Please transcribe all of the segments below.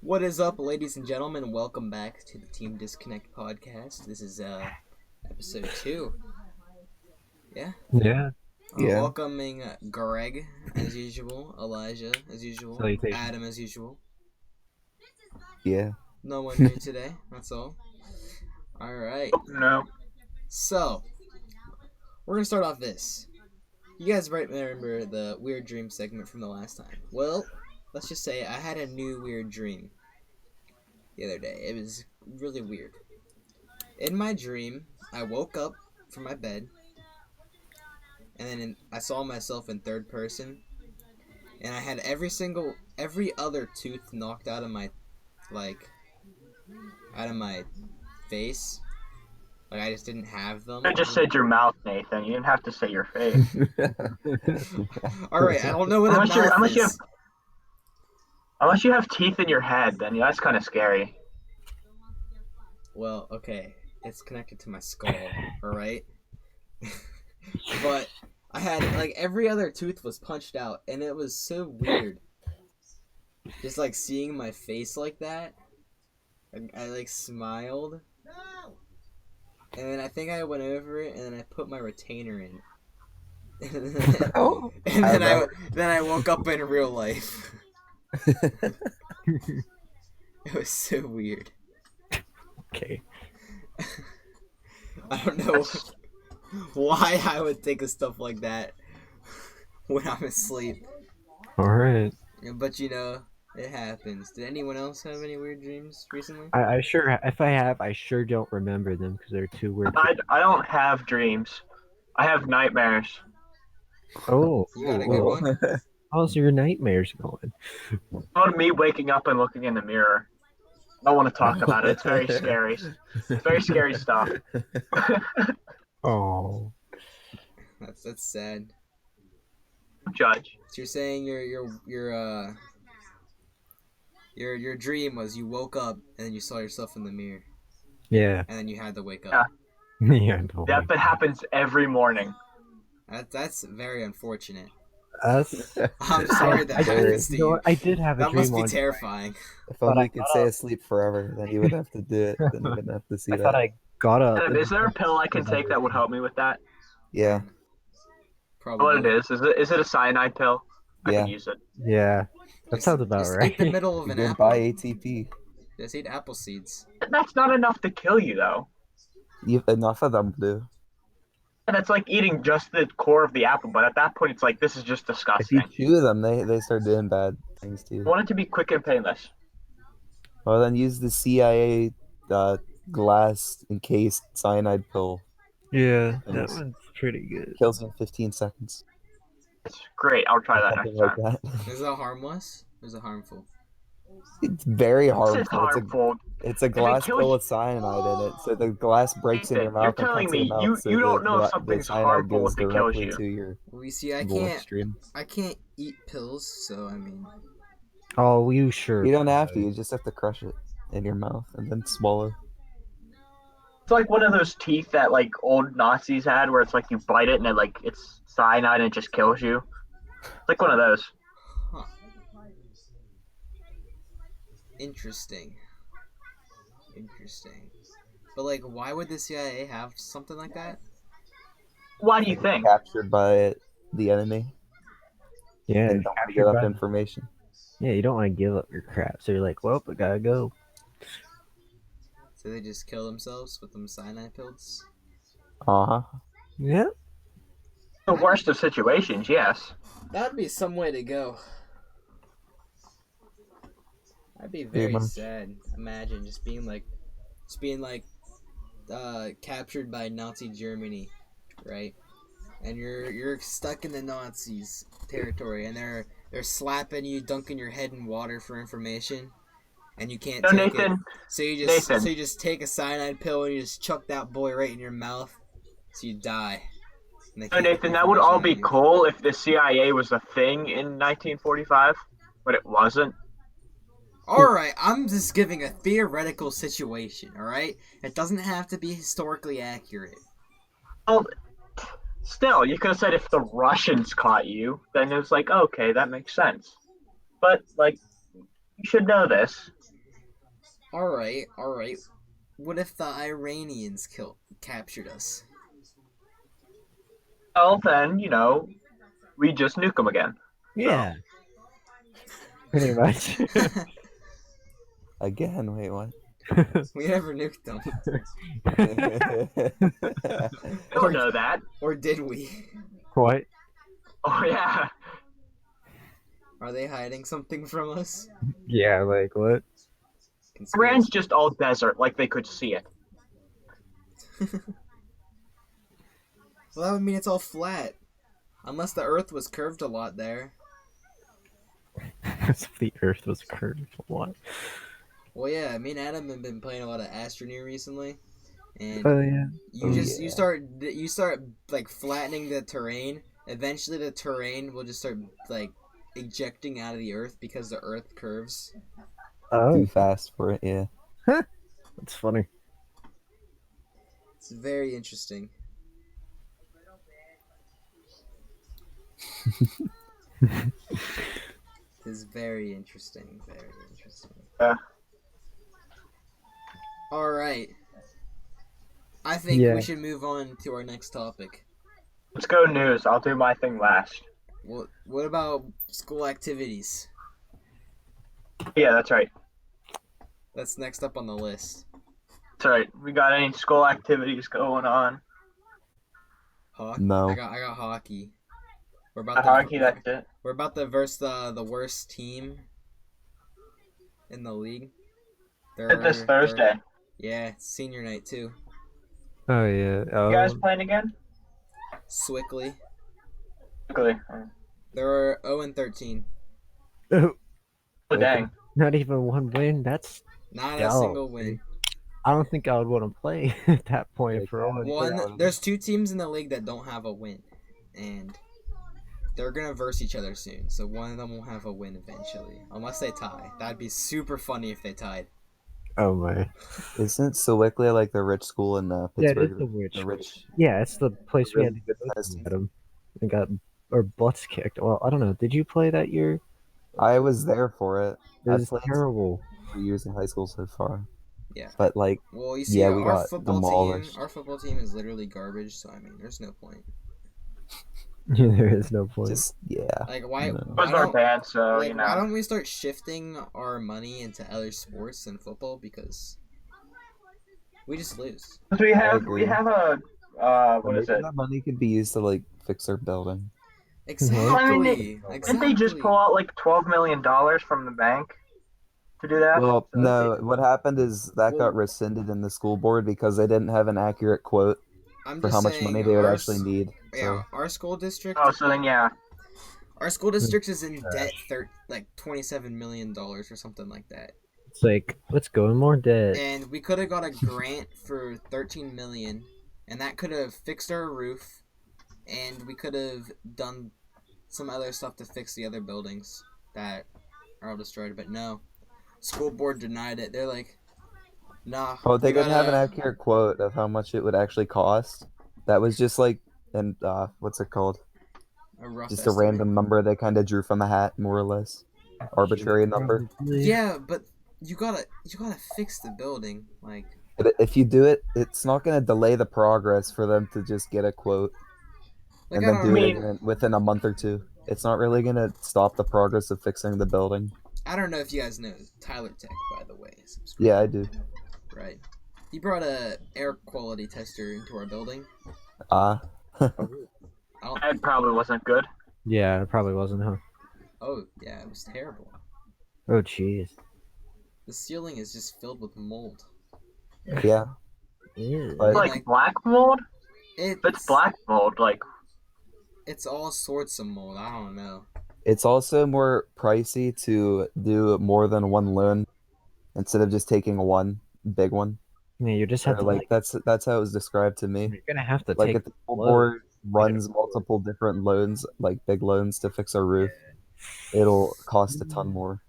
What is up, ladies and gentlemen? Welcome back to the Team Disconnect podcast. This is episode 2. Yeah. Yeah. Yeah. Welcoming Greg as usual, Elijah as usual, Salutations. Adam as usual. Yeah. No one here today. That's all. All right. No. So we're gonna start off this. You guys might remember the weird dream segment from the last time. Well, let's just say I had a new weird dream the other day. It was really weird. In my dream, I woke up from my bed, and then I saw myself in third person, and I had every other tooth knocked out of my, out of my face. Like, I just didn't have them. I just said your mouth, Nathan. You didn't have to say your face. Alright, I don't know what a Unless mouth is. Unless you have teeth in your head, then that's kind of scary. Well, okay. It's connected to my skull, alright? But I had, every other tooth was punched out, and it was so weird. Just, seeing my face like that. I smiled. And then I think I went over it, and then I put my retainer in. Oh. And then I woke up in real life. It was so weird. Okay. I don't know why I would think of stuff like that when I'm asleep. Alright. But it happens. Did anyone else have any weird dreams recently? I sure, if I have, I sure don't remember them because they're too weird. I don't have dreams. I have nightmares. Oh. You got a good one? How's your nightmares going? Not me waking up and looking in the mirror. I don't want to talk about it. It's very scary. It's very scary stuff. Oh. That's sad. Judge. So you're saying your dream was you woke up and then you saw yourself in the mirror Yeah. and then you had to wake Yeah. up. Yeah, totally. That happens every morning. That's very unfortunate. Us? I'm sorry that happens to you. I did have a That dream must be once. terrifying. If But only I you could got stay up. asleep forever, then you wouldn't have to do it. Then you wouldn't have to see I that. thought I got up. Adam, is there a pill I can take that would help me with that? Yeah. Probably. What it is? Is it a cyanide pill? I Yeah. can use it. Yeah. That sounds about Just right. eat the middle of You an go apple. buy ATP. Just eat apple seeds. That's not enough to kill you, though. Enough of them do. And it's like eating just the core of the apple, but at that point, it's like, this is just If disgusting. you chew them, they start doing bad things to I you. want it to be quick and painless. Well, then use the CIA glass encased cyanide pill. Yeah, that that Yes. one's pretty good. Kills in 15 seconds. It's great. I'll try that Something next like time. that. Is that harmless? Or is it harmful? It's very It's harmful. harmful. It's a glass kills pill you- with cyanide in it, so the glass breaks in your Ethan, mouth. you're telling and cuts me your you- mouth, so you don't know if the something's cyanide harmful goes if it kills directly you. to your Well, you see, I bloodstream. can't eat pills, so I mean, Oh, you sure? You don't have to. You just have to crush it in your mouth and then swallow. It's like one of those teeth that like old Nazis had, where it's like you bite it and it's cyanide and it just kills you. It's like one of those. huh? Interesting. But why would the CIA have something like that? Why do you think? Captured by the enemy Yeah, and don't captured give up by- information. yeah, you don't want to give up your crap, so you're like, well, I gotta go. So they just kill themselves with them cyanide pills? Uh huh. Yeah. The worst of situations, yes. That'd be some way to go. I'd be very much. sad. Imagine just being captured by Nazi Germany, right? And you're stuck in the Nazis' territory, and they're slapping you, dunking your head in water for information, and you can't No, take it. Nathan. So you Nathan. just take a cyanide pill and you just chuck that boy right in your mouth, so you die. And they No, can't get Nathan. That would all be information on cool if the CIA was a thing in 1945, but it wasn't. you. Alright, I'm just giving a theoretical situation, alright? It doesn't have to be historically accurate. Well, still, you could have said if the Russians caught you, then it was like, okay, that makes sense. But like, you should know this. Alright. What if the Iranians captured us? Well, then, we just nuke them again. Yeah. Pretty much. Again, wait, what? We never nuked them. I don't know that. Or did we? What? Oh, yeah. Are they hiding something from us? Yeah, like what? Iran's just all desert, like they could see it. Well, that would mean it's all flat. Unless the Earth was curved a lot there. As if the Earth was curved. What? Well, yeah, me and Adam have been playing a lot of Astroneer recently, and Oh yeah. you start like flattening the terrain. Eventually, the terrain will just start like ejecting out of the Earth because the Earth curves. Oh, Too fast for it, yeah. that's funny. It's very interesting. It's very interesting. Very interesting. All right. I think Yeah. we should move on to our next topic. Let's go news. I'll do my thing last. What about school activities? Yeah, that's right. That's next up on the list. That's right. We got any school activities going on? Hockey. No. I got hockey. We're about Hockey, that's it. We're about to verse the worst team in the league. This Thursday. Yeah, it's senior night too. Oh yeah. You guys playing again? Swickley. Quickly. They're 0-13. Oh, Oh, dang. not even one win. That's. Not Yeah, a single win. I don't think I would want to play at that point for all. There's two teams in the league that don't have a win, and they're gonna verse each other soon. So one of them will have a win eventually, unless they tie. That'd be super funny if they tied. Oh my. Isn't Sewickley like the rich school in Yeah, it Pittsburgh? is the rich. The rich. Yeah, it's the place we had Really to good go tennis to team. at 'em and got our butts kicked. Well, I don't know. Did you play that year? I was there for it. It I was played terrible. 3 years in high school so far. Yeah. But like, Well, you see, Yeah, we our got football demolished. team is literally garbage. So I mean, there's no point. There is no point. just yeah. Like, why? No. It was our band, so, Like, why don't we start shifting our money into other sports than football? Because we just lose. We have agree. a what is Maybe it? That money could be used to like fix our building. Exactly. Didn't they just pull out like $12 million from the bank to do that? Well, So no. What happened is that Well- got rescinded in the school board because they didn't have an accurate quote I'm for just how much saying, money they would our actually s- need. Yeah, So our school district. Oh, so then yeah. Our school district is in debt, like $27 million or something like that. It's like, let's go in more debt. And we could have got a grant for 13 million, and that could have fixed our roof, and we could have done some other stuff to fix the other buildings that are all destroyed. But no, school board denied it. They're like, nah. Oh, they we didn't have an gotta- accurate quote of how much it would actually cost. That was just like, and what's it called? a rough Just estimate. a random number they kind of drew from a hat, more or less. Arbitrary number. Yeah, but you gotta fix the building. Like, But if you do it, it's not going to delay the progress for them to just get a quote like and I then don't do know. it again within a month or two. It's not really going to stop the progress of fixing the building. I don't know if you guys know Tyler Tech, by the way. Subscribe. Yeah, I do. Right. He brought a air quality tester into our building. Ah. That probably wasn't good. Yeah, it probably wasn't, huh? Oh yeah, it was terrible. Oh, jeez. The ceiling is just filled with mold. Yeah. Ew. But- Like black mold? It's If it's black mold, like It's all sorts of mold. I don't know. It's also more pricey to do more than one loan instead of just taking one big one. Yeah, you just Or, have to like that's how it was described to me. you're gonna have to Like take if the school loans. board runs multiple different loans, like big loans to fix our roof, it'll cost a ton more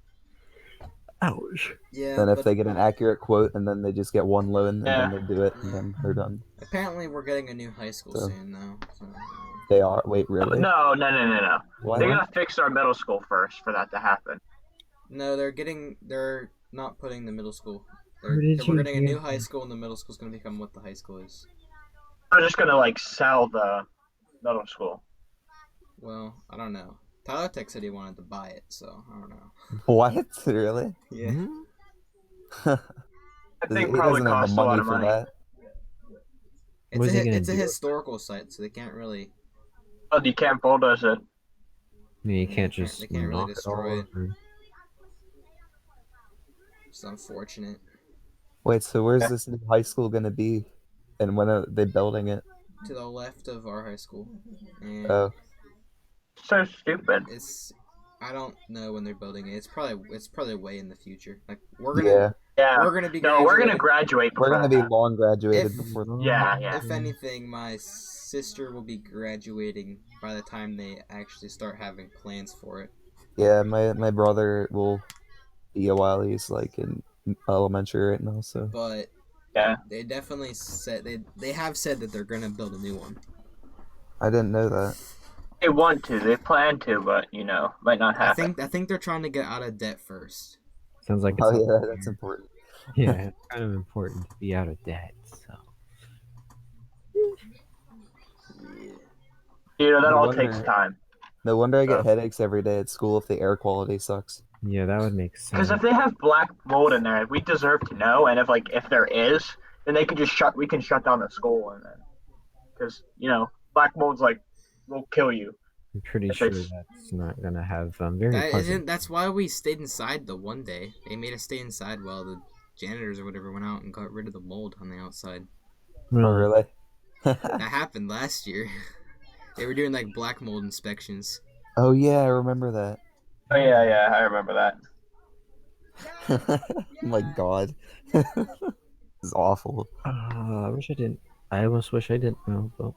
Ouch. Yeah, than if but they get an accurate quote and then they just get one loan and Yeah. then they do it and then they're done. apparently we're getting a new high school So- soon, though. So, They are. Wait, really? no. Why They're not? gonna fix our middle school first for that to happen. no, they're not putting the middle school. Where did We're you getting a new hear high that? school, and the middle school's gonna become what the high school is. They're just gonna like sell the middle school. Well, I don't know. Tyler Tech said he wanted to buy it, so I don't know. What? Really? Yeah. Hmm? I think He probably doesn't have the costs a lot money of for money. that. What is he gonna It's a do? historical site, so they can't really. Oh, you can't bulldoze it. I mean, you Yeah, can't they just can't really knock it destroy all it. over. It's unfortunate. Wait, so where's this new high school gonna be? And when are they building it? To the left of our high school, and Oh, So stupid. it's. I don't know when they're building it. It's probably way in the future. Like we're yeah. gonna be No, we're gonna graduating. graduate. We're Before gonna be that. long graduated If- before that. Yeah. If anything, my sister will be graduating by the time they actually start having plans for it. Yeah, my brother will be a while. He's like in elementary right now, so But Yeah. they definitely said they have said that they're gonna build a new one. I didn't know that. They want to. They plan to, but might not happen. I think they're trying to get out of debt first. Sounds like it's Oh up yeah, there. that's important. Yeah, it's kind of important to be out of debt. So Yeah. That No all wonder- takes time. No wonder I get Yeah. headaches every day at school if the air quality sucks. yeah, that would make sense. Because if they have black mold in there, we deserve to know. And if there is, then they can just we can shut down the school and then, because black mold's will kill you. I'm pretty if sure it's- that's not gonna have very pleasant. That's why we stayed inside the one day. They made us stay inside while the janitors or whatever went out and got rid of the mold on the outside. Oh really? That happened last year. They were doing like black mold inspections. Oh yeah, I remember that. Oh yeah, I remember that. Oh my god. This is awful. I wish I didn't. I almost wish I didn't know, but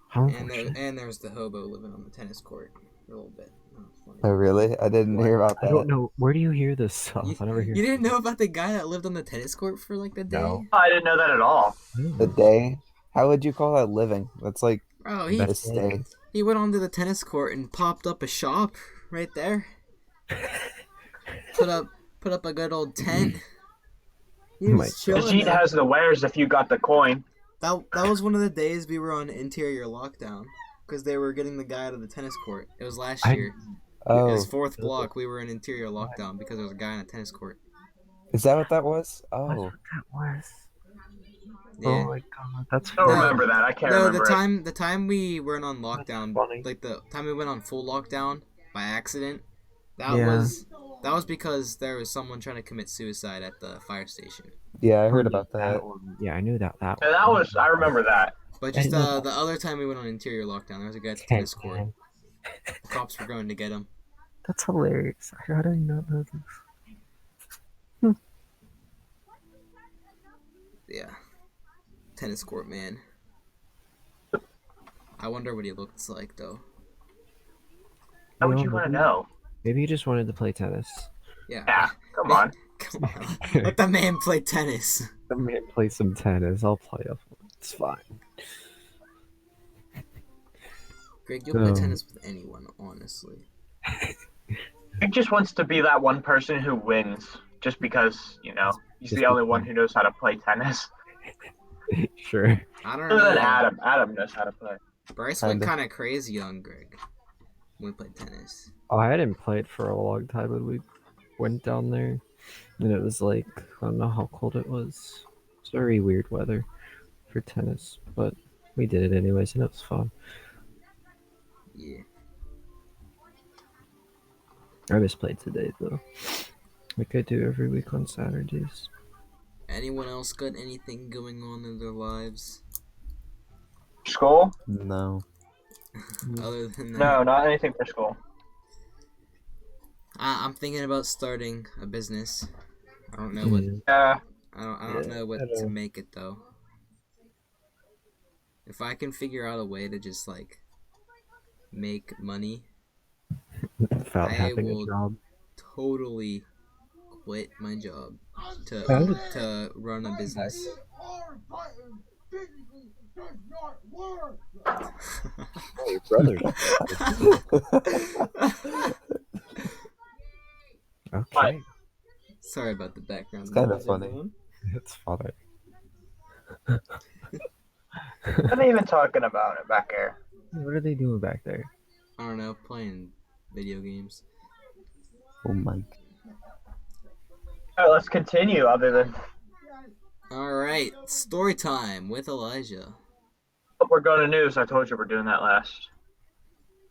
how unfortunate. And there's the hobo living on the tennis court for a little bit. That was funny. Oh really? I didn't hear about I that. don't know. Where do you hear this stuff? You, I never hear. you didn't know about the guy that lived on the tennis court for like the day? No. I didn't know that at all. The day? How would you call that living? That's like Bro, a That's- stay. he went onto the tennis court and popped up a shop right there. Put up a good old tent. He Oh was my chilling Vegeta there. has the wares if you got the coin. That was one of the days we were on interior lockdown because they were getting the guy out of the tennis court. It was last year. It Oh, was fourth block. We were in interior lockdown because there was a guy in a tennis court. is that what that was? That's Oh, what that was. Yeah. Oh my god, that's I don't No. remember that. I can't No, remember. the time we weren't on lockdown, funny. like the time we went on full lockdown by accident, that Yeah. was because there was someone trying to commit suicide at the fire station. yeah, I heard about that. one. Yeah, I knew that. That Yeah, that was. I remember that. But just I know. the other time we went on interior lockdown, there was a guy at the Heck, tennis court. man. The cops were going to get him. That's hilarious. How do you not know this? Yeah, tennis court man. I wonder what he looks like though. How would No, you want to maybe- know? Maybe you just wanted to play tennis. Yeah. Yeah, come on. Come on. Let the man play tennis. Let me play some tennis. I'll play a. It's fine. Greg, you'll play Um, tennis with anyone, honestly. He just wants to be that one person who wins, just because he's Just the only because. one who knows how to play tennis. Sure. I don't Other than know. Adam. Adam knows how to play. Bryce went Kinda. kind of crazy on Greg when we played tennis. Oh, I hadn't played for a long time when we went down there, and it was like I don't know how cold it was. It's very weird weather for tennis, but we did it anyways, and it was fun. Yeah. I just played today though, like I do every week on Saturdays. Anyone else got anything going on in their lives School? No. other than that? No, not anything for school. I'm thinking about starting a business. I don't know what Yeah. I don't know what I to know. make it though. If I can figure out a way to just like make money, Without I having will- a job. totally quit my job to Oh. to run a business. Oh, your brother. Okay. Sorry about the background. It's kinda noise, funny. everyone. It's funny. What are they even talking about it back here? What are they doing back there? I don't know, playing video games. Oh my. Alright, let's continue. Other than Alright, story time with Elijah. we're going to news. I told you we're doing that last.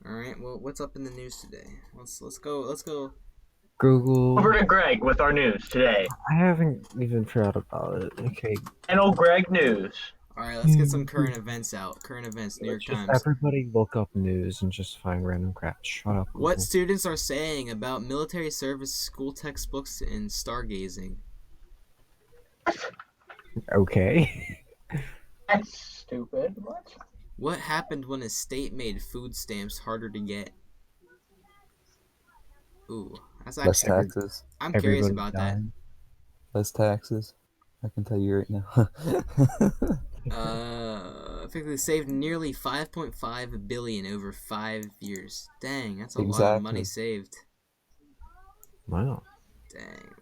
Alright, well, what's up in the news today? Let's go. Google. Over to Greg with our news today. I haven't even forgot about it. Okay, And old Greg news. Alright, let's get some current events out. Current events, New York let's just Times. everybody look up news and just find random crap. Shut up. What Google. students are saying about military service, school textbooks, and stargazing? Okay. That's stupid. What? What happened when a state made food stamps harder to get? Ooh, that's Less actually. taxes. I'm curious Everybody about that. died. Less taxes. I can tell you right now. Effectively saved nearly 5.5 billion over 5 years. Dang, that's a lot of money Exactly. saved. Wow. Dang.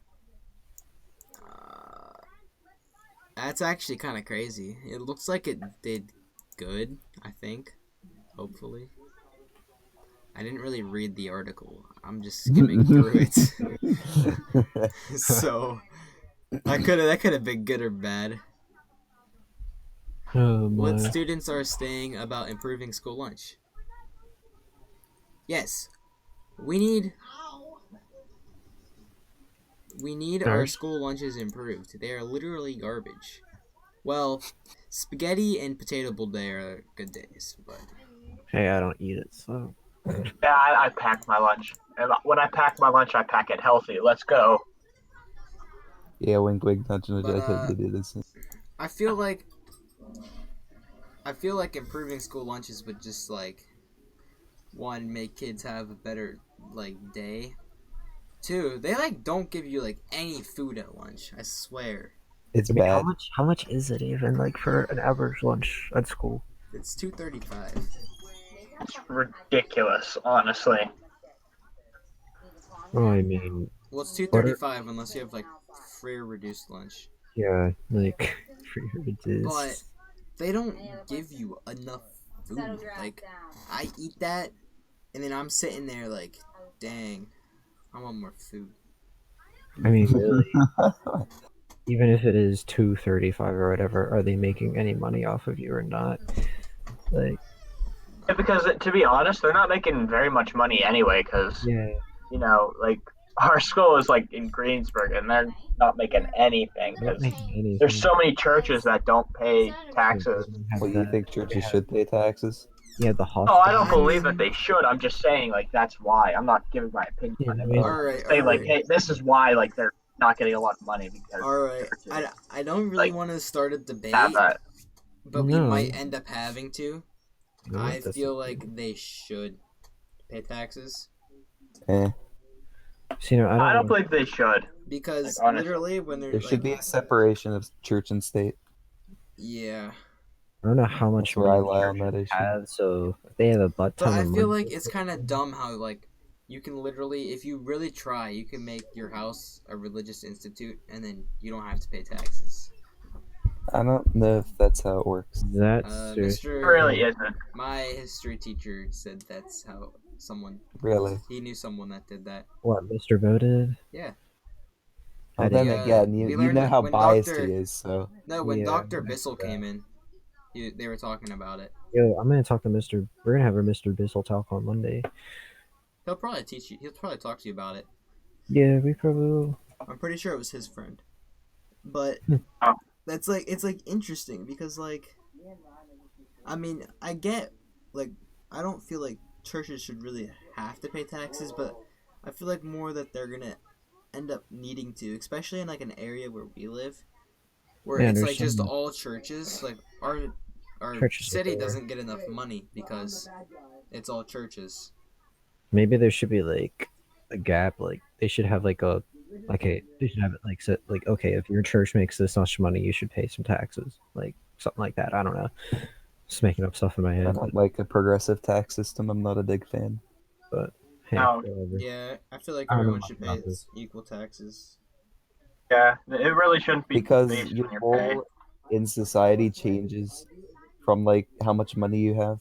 That's actually kind of crazy. It looks like it did good, I think. Hopefully. I didn't really read the article. I'm just skimming through it. So, that could have been good or bad. Oh What my. students are saying about improving school lunch? Yes, we need our Sorry? school lunches improved. They are literally garbage. Well, spaghetti and potato boulde are good days, but Hey, I don't eat it, so. Yeah, I pack my lunch. And when I pack my lunch, I pack it healthy. Let's go. Yeah, wink, wink, nudge, nudge. But, I totally do this. I feel like improving school lunches would just like one, make kids have a better like day. Two, they like don't give you like any food at lunch. I swear. It's I mean, bad. how much is it even like for an average lunch at school? It's $2.35. It's ridiculous, honestly. Oh, I mean, Well, it's $2.35 unless you have like free or reduced lunch. yeah, like free reduced. But they don't give you enough food. Like I eat that, and then I'm sitting there like, dang, I want more food. I mean, really, even if it is $2.35 or whatever, are they making any money off of you or not? Like, Yeah, because to be honest, they're not making very much money anyway. Because yeah, you know, like our school is like in Greensburg, and they're not making anything. they're not Because making anything. there's so many churches that don't pay taxes. Well, you think churches should pay taxes? Yeah, the No, hospital. I don't believe that they should. I'm just saying, like, that's why. I'm not giving my opinion Yeah, on I it. mean- But Alright, say, like, alright. hey, this is why, like, they're not getting a lot of money because Alright. churches I don't really like, want to start a debate, have that. but we No. might end up having to. No, I that's- feel like they should pay taxes. Eh. So, you know, I don't believe they should. Because Like, honestly. literally when they're There like, should be a separation of church and state. yeah. I don't know how much That's where I money lie on churches that issue. have, so if they have a butt But ton I of feel money, like it's kind of dumb how like you can literally, if you really try, you can make your house a religious institute, and then you don't have to pay taxes. I don't know if that's how it works. that's Mr. It really isn't. My history teacher said that's how someone. Really? He knew someone that did that. what Mr. Voted. Yeah. Oh, I then didn't- again, we you learned know it how when biased Dr. he is, so. No, when Yeah, Dr. I Bissell know came in, they were talking about it. Yo, I'm gonna talk to Mr. We're gonna have our Mr. Bissell talk on Monday. He'll probably teach you. He'll probably talk to you about it. Yeah, we probably will. I'm pretty sure it was his friend. But Oh. that's like, it's like interesting because like, I mean, I get like, I don't feel like churches should really have to pay taxes, but I feel like more that they're gonna end up needing to, especially in like an area where we live, where Yeah, it's there's like just some- all churches. Like our Churches are city there. doesn't get enough money because it's all churches. Maybe there should be like a gap. Like they should have like a they should have it like set like okay, if your church makes this much money, you should pay some taxes, like something like that. I don't know. Just making up stuff in my I head. don't like a progressive tax system. I'm not a big fan. Hey, No. whatever. Yeah, I feel like I don't know everyone much should about pay this. equal taxes. Yeah, it really shouldn't be because based your on your pay. role in society changes from like how much money you have.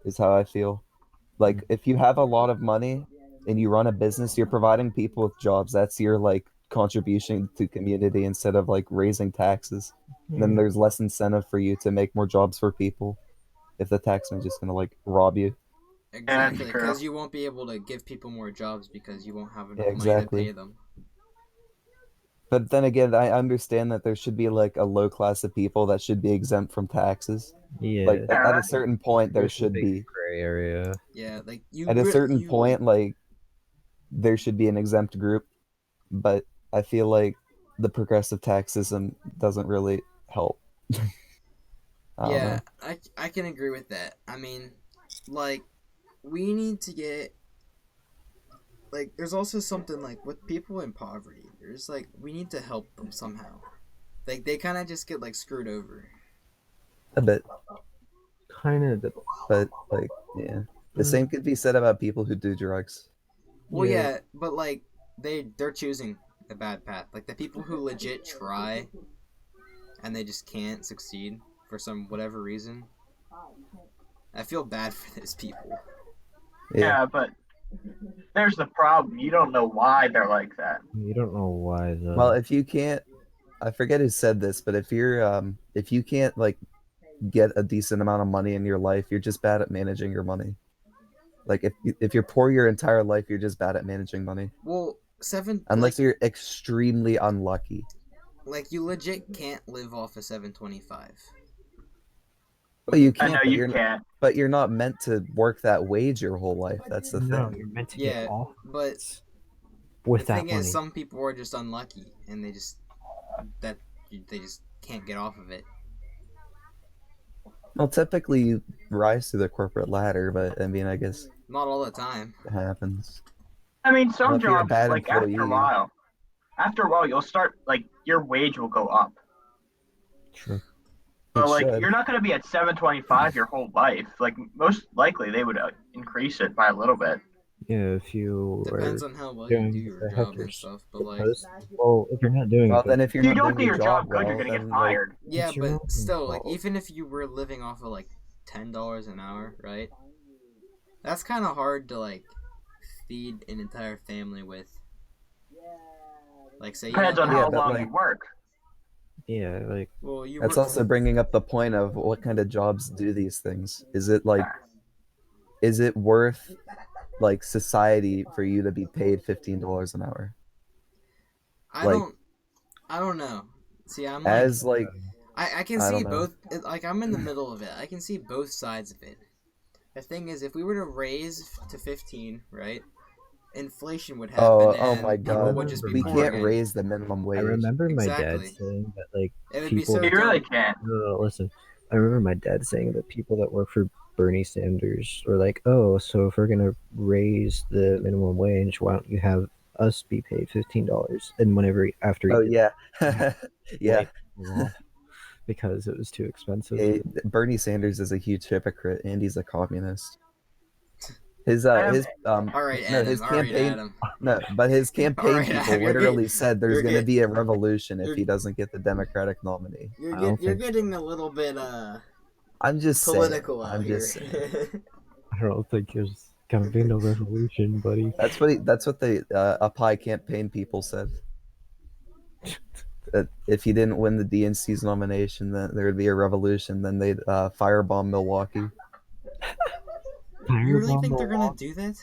Is how I feel. Like if you have a lot of money and you run a business, you're providing people with jobs. That's your like contribution to community instead of like raising taxes. And then there's less incentive for you to make more jobs for people if the taxman's just gonna like rob you. Exactly, true. because you won't be able to give people more jobs because you won't have enough Yeah, money to exactly. pay them. But then again, I understand that there should be like a low class of people that should be exempt from taxes. Yeah, Like at a certain point, there there's a should big be. gray area. Yeah, like you. At a certain You point, like there should be an exempt group. But I feel like the progressive tax system doesn't really help. I don't Yeah, know. I can agree with that. I mean, like, we need to get like. There's also something like with people in poverty. There's like we need to help them somehow. Like they kind of just get like screwed over. A bit, Kind of. but like, yeah. The same could be said about people who do drugs. Well, yeah, but like they're choosing the bad path. Like the people who legit try and they just can't succeed for some whatever reason. I feel bad for those people. Yeah, but there's the problem. You don't know why they're like that. You don't know why though. Well, if you can't, I forget who said this, but if you can't like get a decent amount of money in your life, you're just bad at managing your money. Like if you're poor your entire life, you're just bad at managing money. Well, Unless you're extremely unlucky. like you legit can't live off of 725. Well, you I can't. know But you you're, can't. but you're not meant to work that wage your whole life. That's the no, thing. you're meant to Yeah, get off but with the that thing money. is, some people are just unlucky and they just can't get off of it. Well, typically you rise to the corporate ladder, but I mean, I guess Not all the time. it happens. I mean, Well, some if you're a jobs, bad like employee- after a while, you'll start like your wage will go up. True. So It like should. you're not going to be at 725 your whole life. Like most likely they would increase it by a little bit. Yeah, if you Depends are on how well you doing do your the job and heckers stuff, but like, well, if you're not doing Well, it, then if you're If you not don't doing do your job good, well, you're going to then, get fired. yeah, It's your but own still, like, fault. even if you were living off of like $10 an hour, right? That's kind of hard to like feed an entire family with. Like, say Depends on Yeah, how but, long like- you work. yeah, like well, you That's work also bringing up the point of what kind of jobs do these things? Is it like, is it worth like society for you to be paid $15 an hour? I like- don't know. See, I'm like, As like, I can I see don't know. both. Like, I'm in the middle of it. I can see both sides of it. The thing is, if we were to raise to 15, right? Inflation would happen. oh and my people god, would just be we poor can't again. raise the minimum wage. I remember my dad Exactly. saying that like It would be people. so You really dumb. can't. No, listen. I remember my dad saying that people that work for Bernie Sanders were like, "Oh, so if we're gonna raise the minimum wage, why don't you have us be paid $15?" And whenever after he Oh did yeah, yeah. like, well, because it was too expensive. Yeah, Bernie Sanders is a huge hypocrite, and he's a communist. His All right, no, Adam. his All right, campaign Adam. no, but his campaign Alright, people Adam, you're literally getting- said there's you're going to getting- be a revolution if you're- he doesn't get the Democratic nominee. You're you're getting a little bit I'm just political saying. out I'm here. just saying. I don't think there's gonna be no revolution, buddy. That's what the Apai campaign people said. That if he didn't win the DNC's nomination, then there would be a revolution. Then they'd firebomb Milwaukee. You really think they're gonna do that?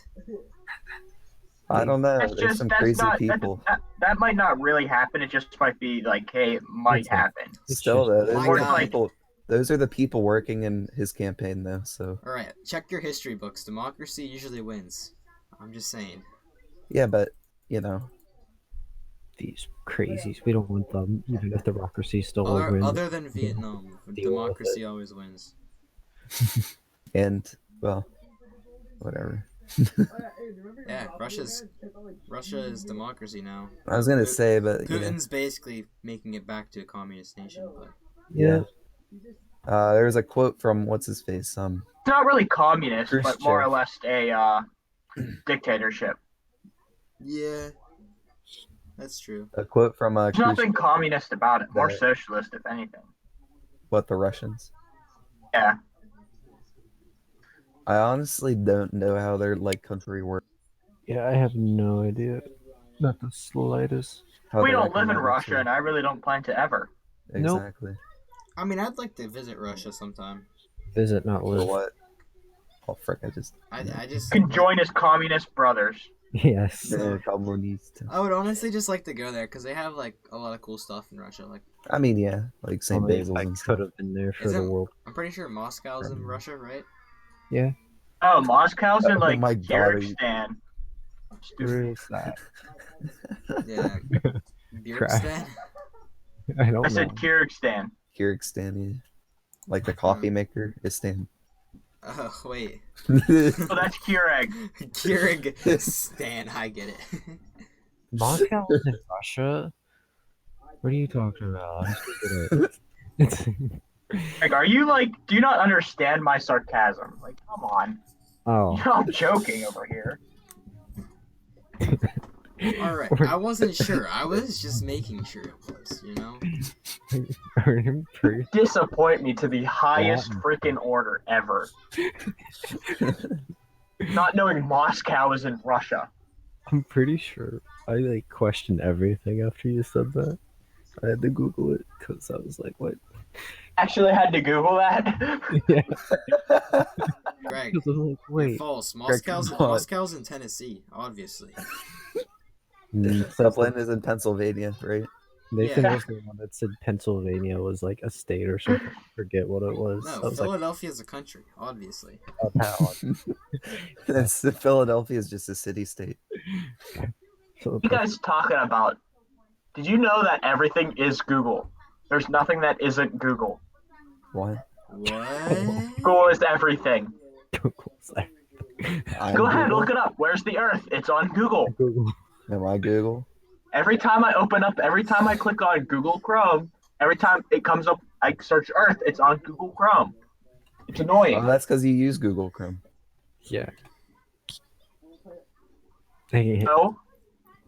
I don't know. That's There's just some that's crazy not people. that might not really happen. It just might be like, hey, it might It's a- happen. It's Still, just- though, those My are the God. people. Those are the people working in his campaign, though. So All right, check your history books. Democracy usually wins. I'm just saying. yeah, but you know, These crazies. We don't want them, even if democracy still Other, wins. other than Vietnam, Deal with democracy always wins. and well, whatever. Yeah, Russia is democracy now. I was gonna Pu- say, but yeah. Putin's basically making it back to a communist nation, but Yeah. There's a quote from what's his face. It's not really communist, but Khrushchev. more or less a dictatorship. yeah. That's true. A quote from There's nothing communist about it. More socialist, if anything. what, the Russians? Yeah. I honestly don't know how their like country works. Yeah, I have no idea. Not the slightest. How We their don't live in economics Russia, work. and I really don't plan to ever. Nope. Exactly. I mean, I'd like to visit Russia sometime. Visit, not For live. what? Oh frick! I just. I just You can join as communist brothers. Yes. No. Communist. I would honestly just like to go there because they have like a lot of cool stuff in Russia. Like I mean, yeah, like St. Only Basil's I and could stuff. have been there for Isn't- the world. I'm pretty sure Moscow's in Russia, right? Yeah. Oh, Moscow's in Oh like my God. Kyrgyzstan. Where is that? Yeah. Bjergstan? I don't I know. said Kyrgyzstan. Kyrgyzstan, yeah. Like the coffee maker is Stan. Oh wait, Oh, that's Keurig. Kyrgyzstan. I get it. Moscow is in Russia? What are you talking about? I just looked it up. Like, are you like? Do you not understand my sarcasm? Like, come on. Oh. You're all joking over here. All right, I wasn't sure. I was just making sure it was. You know. I'm pretty, Disappoint me to the highest freaking order ever. Not knowing Moscow is in Russia. I'm pretty sure I like questioned everything after you said that. I had to Google it because I was like, what? Actually, I had to Google that. Yeah. Greg, Because I was like, you're wait. false. Greg, come on. Moscow's in Tennessee, obviously. Dublin is in Pennsylvania, right? Nathan Yeah. was the one that said Pennsylvania was like a state or something. I forget what it was. No, I was like, Philadelphia's a country, obviously. oh, town. It's, Philadelphia is just a city-state. So You guys talking about? Did you know that everything is Google? There's nothing that isn't Google. What? What? Google is everything. Google's like, Go ahead, look it up. Where's the Earth? It's on Google. Google. Am I Google? Every time I click on Google Chrome, every time it comes up, I search Earth, it's on Google Chrome. It's Oh, annoying. that's because you use Google Chrome. Yeah. Dang it. No?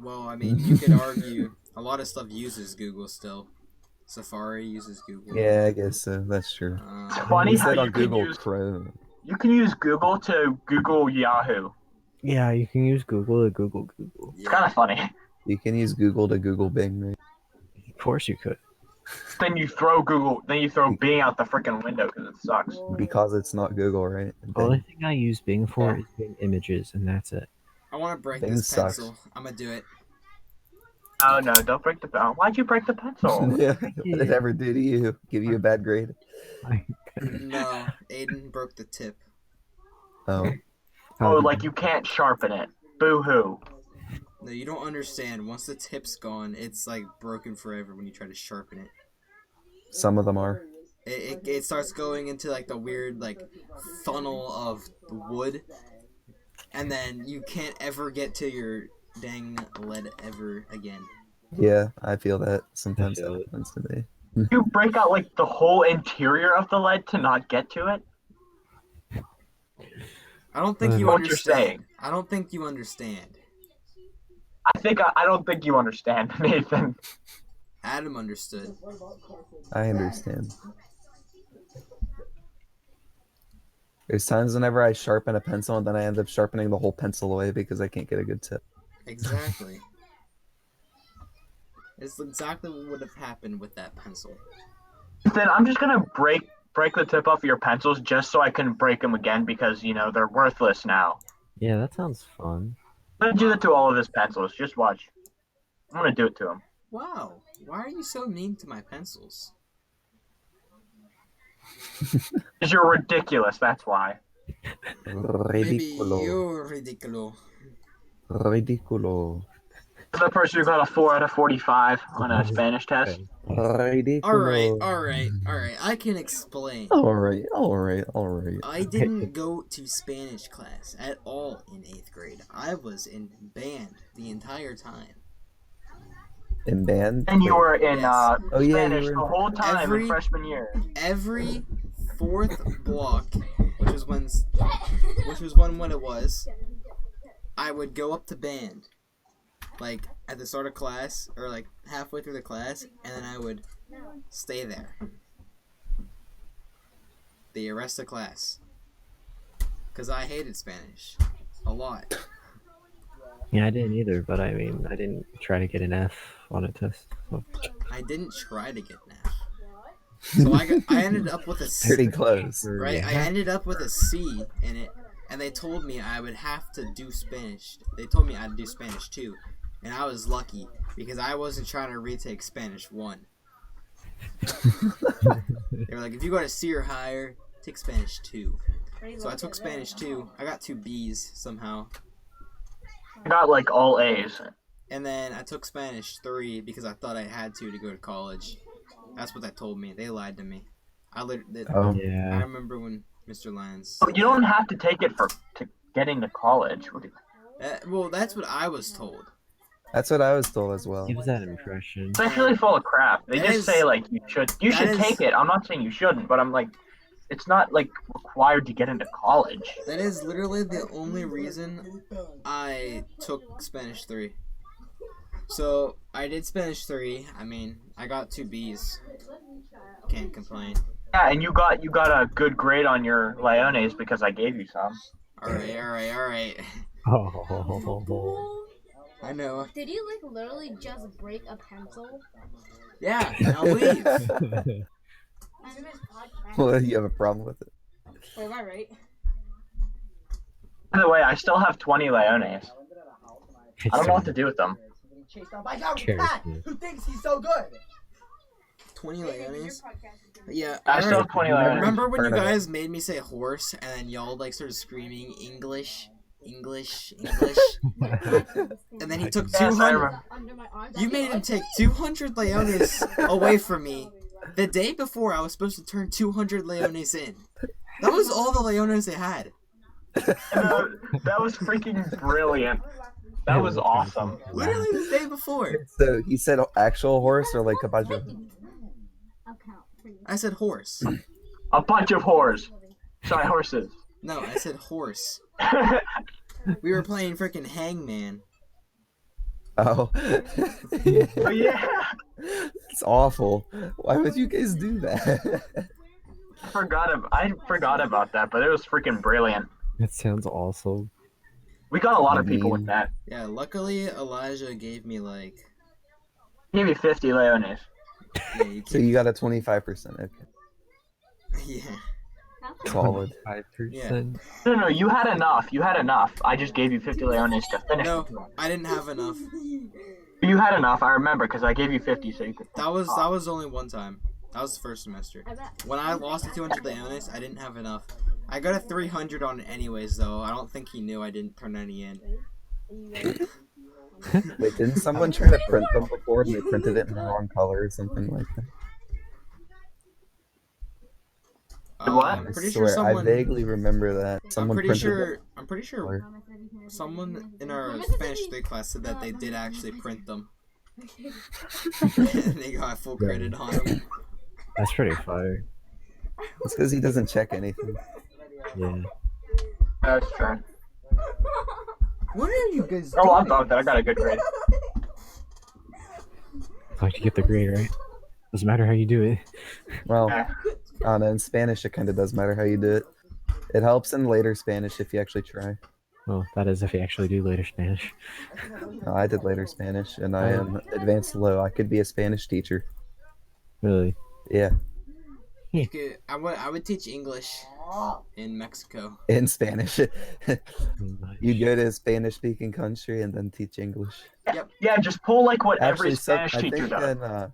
Well, I mean, you could argue a lot of stuff uses Google still. Safari uses Google. Yeah, I guess so. That's true. It's funny You how said you on can Google use Chrome. Google to Google Yahoo. Yeah, you can use Google to Google Google. It's kind of funny. You can use Google to Google Bing, right? Of course you could. Then you throw Bing out the freaking window because it sucks. Because it's not Google, right? The only thing I use Bing for is Bing images, and that's it. I want to break Bing this sucks. pencil. I'm gonna do it. Oh no, don't break the pencil. Why'd you break the pencil? Yeah, what did it ever do to you? Give you a bad grade? No, Aiden broke the tip. Oh. Oh, like you can't sharpen it. Boo hoo. No, you don't understand. Once the tip's gone, it's like broken forever when you try to sharpen it. Some of them are. It starts going into like the weird like funnel of wood, and then you can't ever get to your dang lead ever again. Yeah, I feel that. Sometimes I feel that it. happens to me. You break out like the whole interior of the lead to not get to it? I don't think you What you're understand. saying. I don't think you understand. I don't think you understand, Nathan. Adam understood. I understand. There's times whenever I sharpen a pencil and then I end up sharpening the whole pencil away because I can't get a good tip. Exactly. It's exactly what would have happened with that pencil. Then I'm just gonna break the tip off your pencils just so I can break them again because they're worthless now. Yeah, that sounds fun. I'm gonna do that to all of his pencils. Just watch. I'm gonna do it to him. Wow, why are you so mean to my pencils? Because you're ridiculous. That's why. Maybe Ridiculo. you're ridiculous. Ridiculo. The person who got a 4 out of 45 on a Spanish test. Ridiculo. Alright. I can explain. Alright. I didn't go to Spanish class at all in 8th grade. I was in band the entire time. In band? And you were in Yes. Oh, yeah, Spanish you were in- the whole time Every- in freshman year. Every 4th block, which was when it was, I would go up to band. like at the start of class or like halfway through the class, and then I would stay there the rest of class because I hated Spanish a lot. Yeah, I didn't either, but I mean, I didn't try to get an F on a test. So. I didn't try to get an F, so I ended up with a C. Pretty close. Right, I ended up with a C in it, and they told me I would have to do Spanish. They told me I'd do Spanish 2, and I was lucky because I wasn't trying to retake Spanish 1. They were like, if you got a C or higher, take Spanish 2. So I took Spanish 2. I got 2 B's somehow. I got like all A's. And then I took Spanish 3 because I thought I had to go to college. That's what they told me. They lied to me. I Oh. Yeah. remember when Mr. Lyons. You don't have to take it to get into college. Well, that's what I was told. That's what I was told as well. Gives that impression. It's actually full of crap. They That just is- say like you should take it. I'm not saying you shouldn't, but I'm like, it's not like required to get into college. That is literally the only reason I took Spanish 3. So I did Spanish 3. I mean, I got 2 B's. Can't complain. Yeah, and you got a good grade on your Leones because I gave you some. All right. Oh. I know. Did you like literally just break a pencil? Yeah, now leave. Well, you have a problem with it. Or am I right? By the way, I still have 20 Leones. I don't know what to do with them. Chased out by Young Cheers, Pat, dude. who thinks he's so good. 20 Leones. Yeah. I still have 20 Leones. Remember when you Heard of it. guys made me say horse and then y'all like started screaming English, and then he took Yes, I 200. remember. Under my arm. You made him take 200 Leones away from me. The day before, I was supposed to turn 200 Leones in. That was all the Leones they had. That was freaking brilliant. That was awesome. Literally the day before. So he said actual horse or like a bunch of. I'll count for you. I said horse. A bunch of whores. Sorry, horses. No, I said horse. We were playing freaking Hangman. Oh. Oh yeah. It's awful. Why would you guys do that? I forgot about that, but it was freaking brilliant. That sounds awesome. We got a lot of people with that. Yeah, luckily Elijah gave me like. Give me 50 Leones. Yeah, you So you got a 25%. Okay. yeah. Solid. 5%. No, you had enough. I just gave you 50 Leones to finish. No, I didn't have enough. You had enough. I remember because I gave you 50 so you could. That was only one time. That was the first semester. I bet. When I lost the 200 Leones, I didn't have enough. I got a 300 on it anyways, though. I don't think he knew I didn't turn any in. Wait, didn't someone try to print them before and they printed it in the wrong color or something like that? What? I'm I pretty swear, sure someone. I vaguely remember that. I'm Someone pretty printed sure. I'm pretty sure color. someone in our Spanish 3 class said that they did actually print them. They got full credit on them. That's pretty fire. It's because he doesn't check anything. Yeah. That's true. What are you guys Oh, I thought that I got a good grade. Like you get the grade right. Doesn't matter how you do it. Well, I don't know. In Spanish, it kind of does matter how you do it. It helps in later Spanish if you actually try. Well, that is if you actually do later Spanish. No, I did later Spanish, and I am advanced low. I could be a Spanish teacher. Really. Yeah, I would teach English in Mexico. in Spanish. Nice. You go to a Spanish-speaking country and then teach English. Yeah, just pull like what every Actually, Spanish I teacher think does. in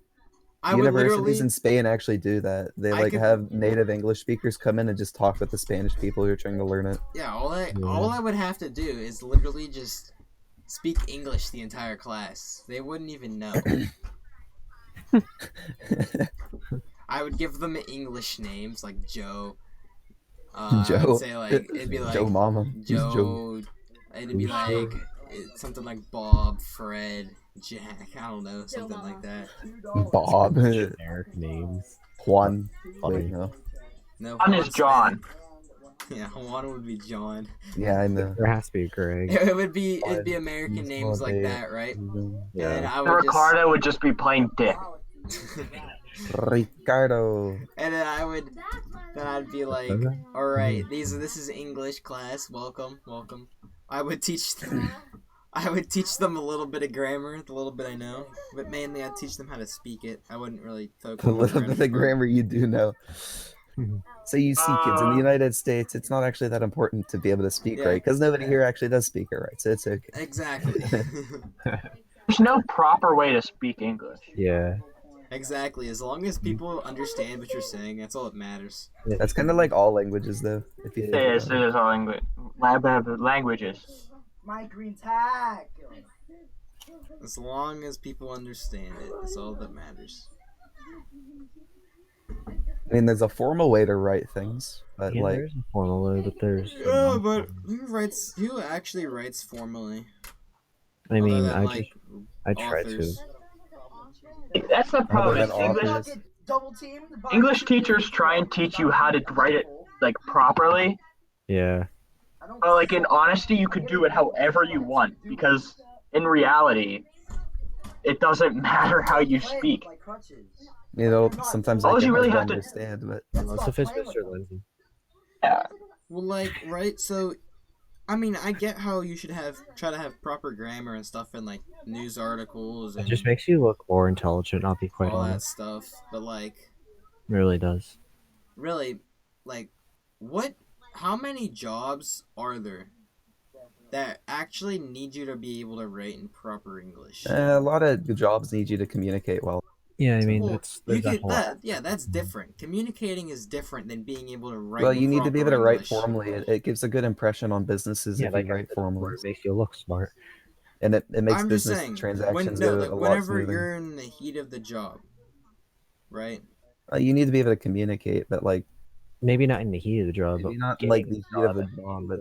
I would universities literally. in Spain actually do that. They I like could- have native English speakers come in and just talk with the Spanish people who are trying to learn it. Yeah, all I would have to do is literally just speak English the entire class. They wouldn't even know. I would give them English names like Joe. I Joe. would say like it'd be like Joe Mama. Who's Joe? Joe. It'd be like something like Bob, Fred, Jack. I don't know, something like that. Bob. Generic names. Juan. Funny. Wait, no. No, One is Juan's John. Yeah, Juan would be John. Yeah, I know. There has to be a Greg. It'd be American names like Holiday. that, right? And Yeah. then I And would Ricardo would just be plain Dick. just Ricardo. and then I'd be like, all right, this is English class. Welcome. I would teach them a little bit of grammar, the little bit I know, but mainly I'd teach them how to speak it. I wouldn't really focus The on little bit of grammar you do know. So you see, kids in the United States, it's not actually that important to be able to speak Yeah. right, because nobody here actually does speak it right, so it's okay. Exactly. There's no proper way to speak English. Yeah. Exactly. As long as people understand what you're saying, that's all that matters. That's kind of like all languages, though. If you It is all languages. My green tag. As long as people understand it, that's all that matters. I mean, there's a formal way to write things, but Yeah, like, there's a formal way, but there's. Yeah, but who actually writes formally? I mean, Other than, I try to. authors? That's the problem. than Is English authors. Double teamed. by- English teachers try and teach you how to write it like properly, Yeah. I don't but like in honesty, you could do it however you want because in reality, it doesn't matter how you speak. Like crutches. you know, sometimes All I you can really hard have to- understand, but Unless if it's Mr. Lindsay. Yeah. Well, like, right? So, I mean, I get how you should try to have proper grammar and stuff in like news articles It and just makes you look more intelligent, I'll be quite all that honest. stuff. But like, It really does. really, like, how many jobs are there that actually need you to be able to write in proper English? a lot of jobs need you to communicate well. Yeah, I mean, Well, there's that whole. that's different. Communicating is different than being able to write. Well, in you need to be able proper to write English. formally. It gives a good impression on businesses Yeah, if like you write formally, it makes you look smart. and it makes I'm just business saying, transactions go a lot whenever smoother. you're in the heat of the job, right? You need to be able to communicate, but like Maybe not in the heat of the job, but maybe not getting like the heat of the job job, but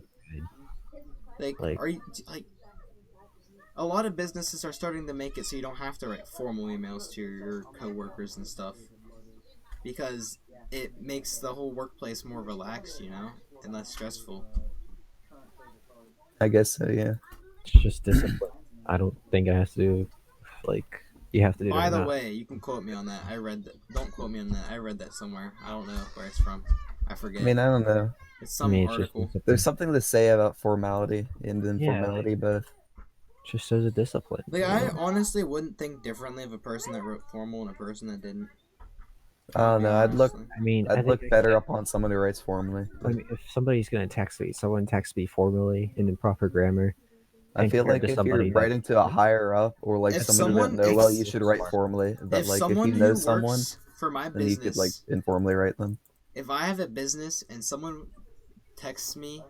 Like, Like- are you like? A lot of businesses are starting to make it so you don't have to write formal emails to your coworkers and stuff, because it makes the whole workplace more relaxed, and less stressful. I guess so. Yeah. it's just discipline. I don't think it has to do with, like, you have to do it By or the not. way, you can quote me on that. I read that. Don't quote me on that. I read that somewhere. I don't know where it's from. I forget. I mean, I don't know. It's I some mean, it's just article. discipline. There's something to say about formality and Yeah, informality, but Just shows a discipline. Like, I honestly wouldn't think differently of a person that wrote formal and a person that didn't. I don't know. I'd look. Honestly. I mean, I I'd think look I better said- upon someone who writes formally. I mean, if somebody's gonna text me, someone texts me formally and in proper grammar. I feel compared like to if somebody you're that- writing to a higher up or like If someone who doesn't someone- know well, if- you should write formally. But If like if someone you know who someone, works for my then you business, could like informally write them. if I have a business and someone texts me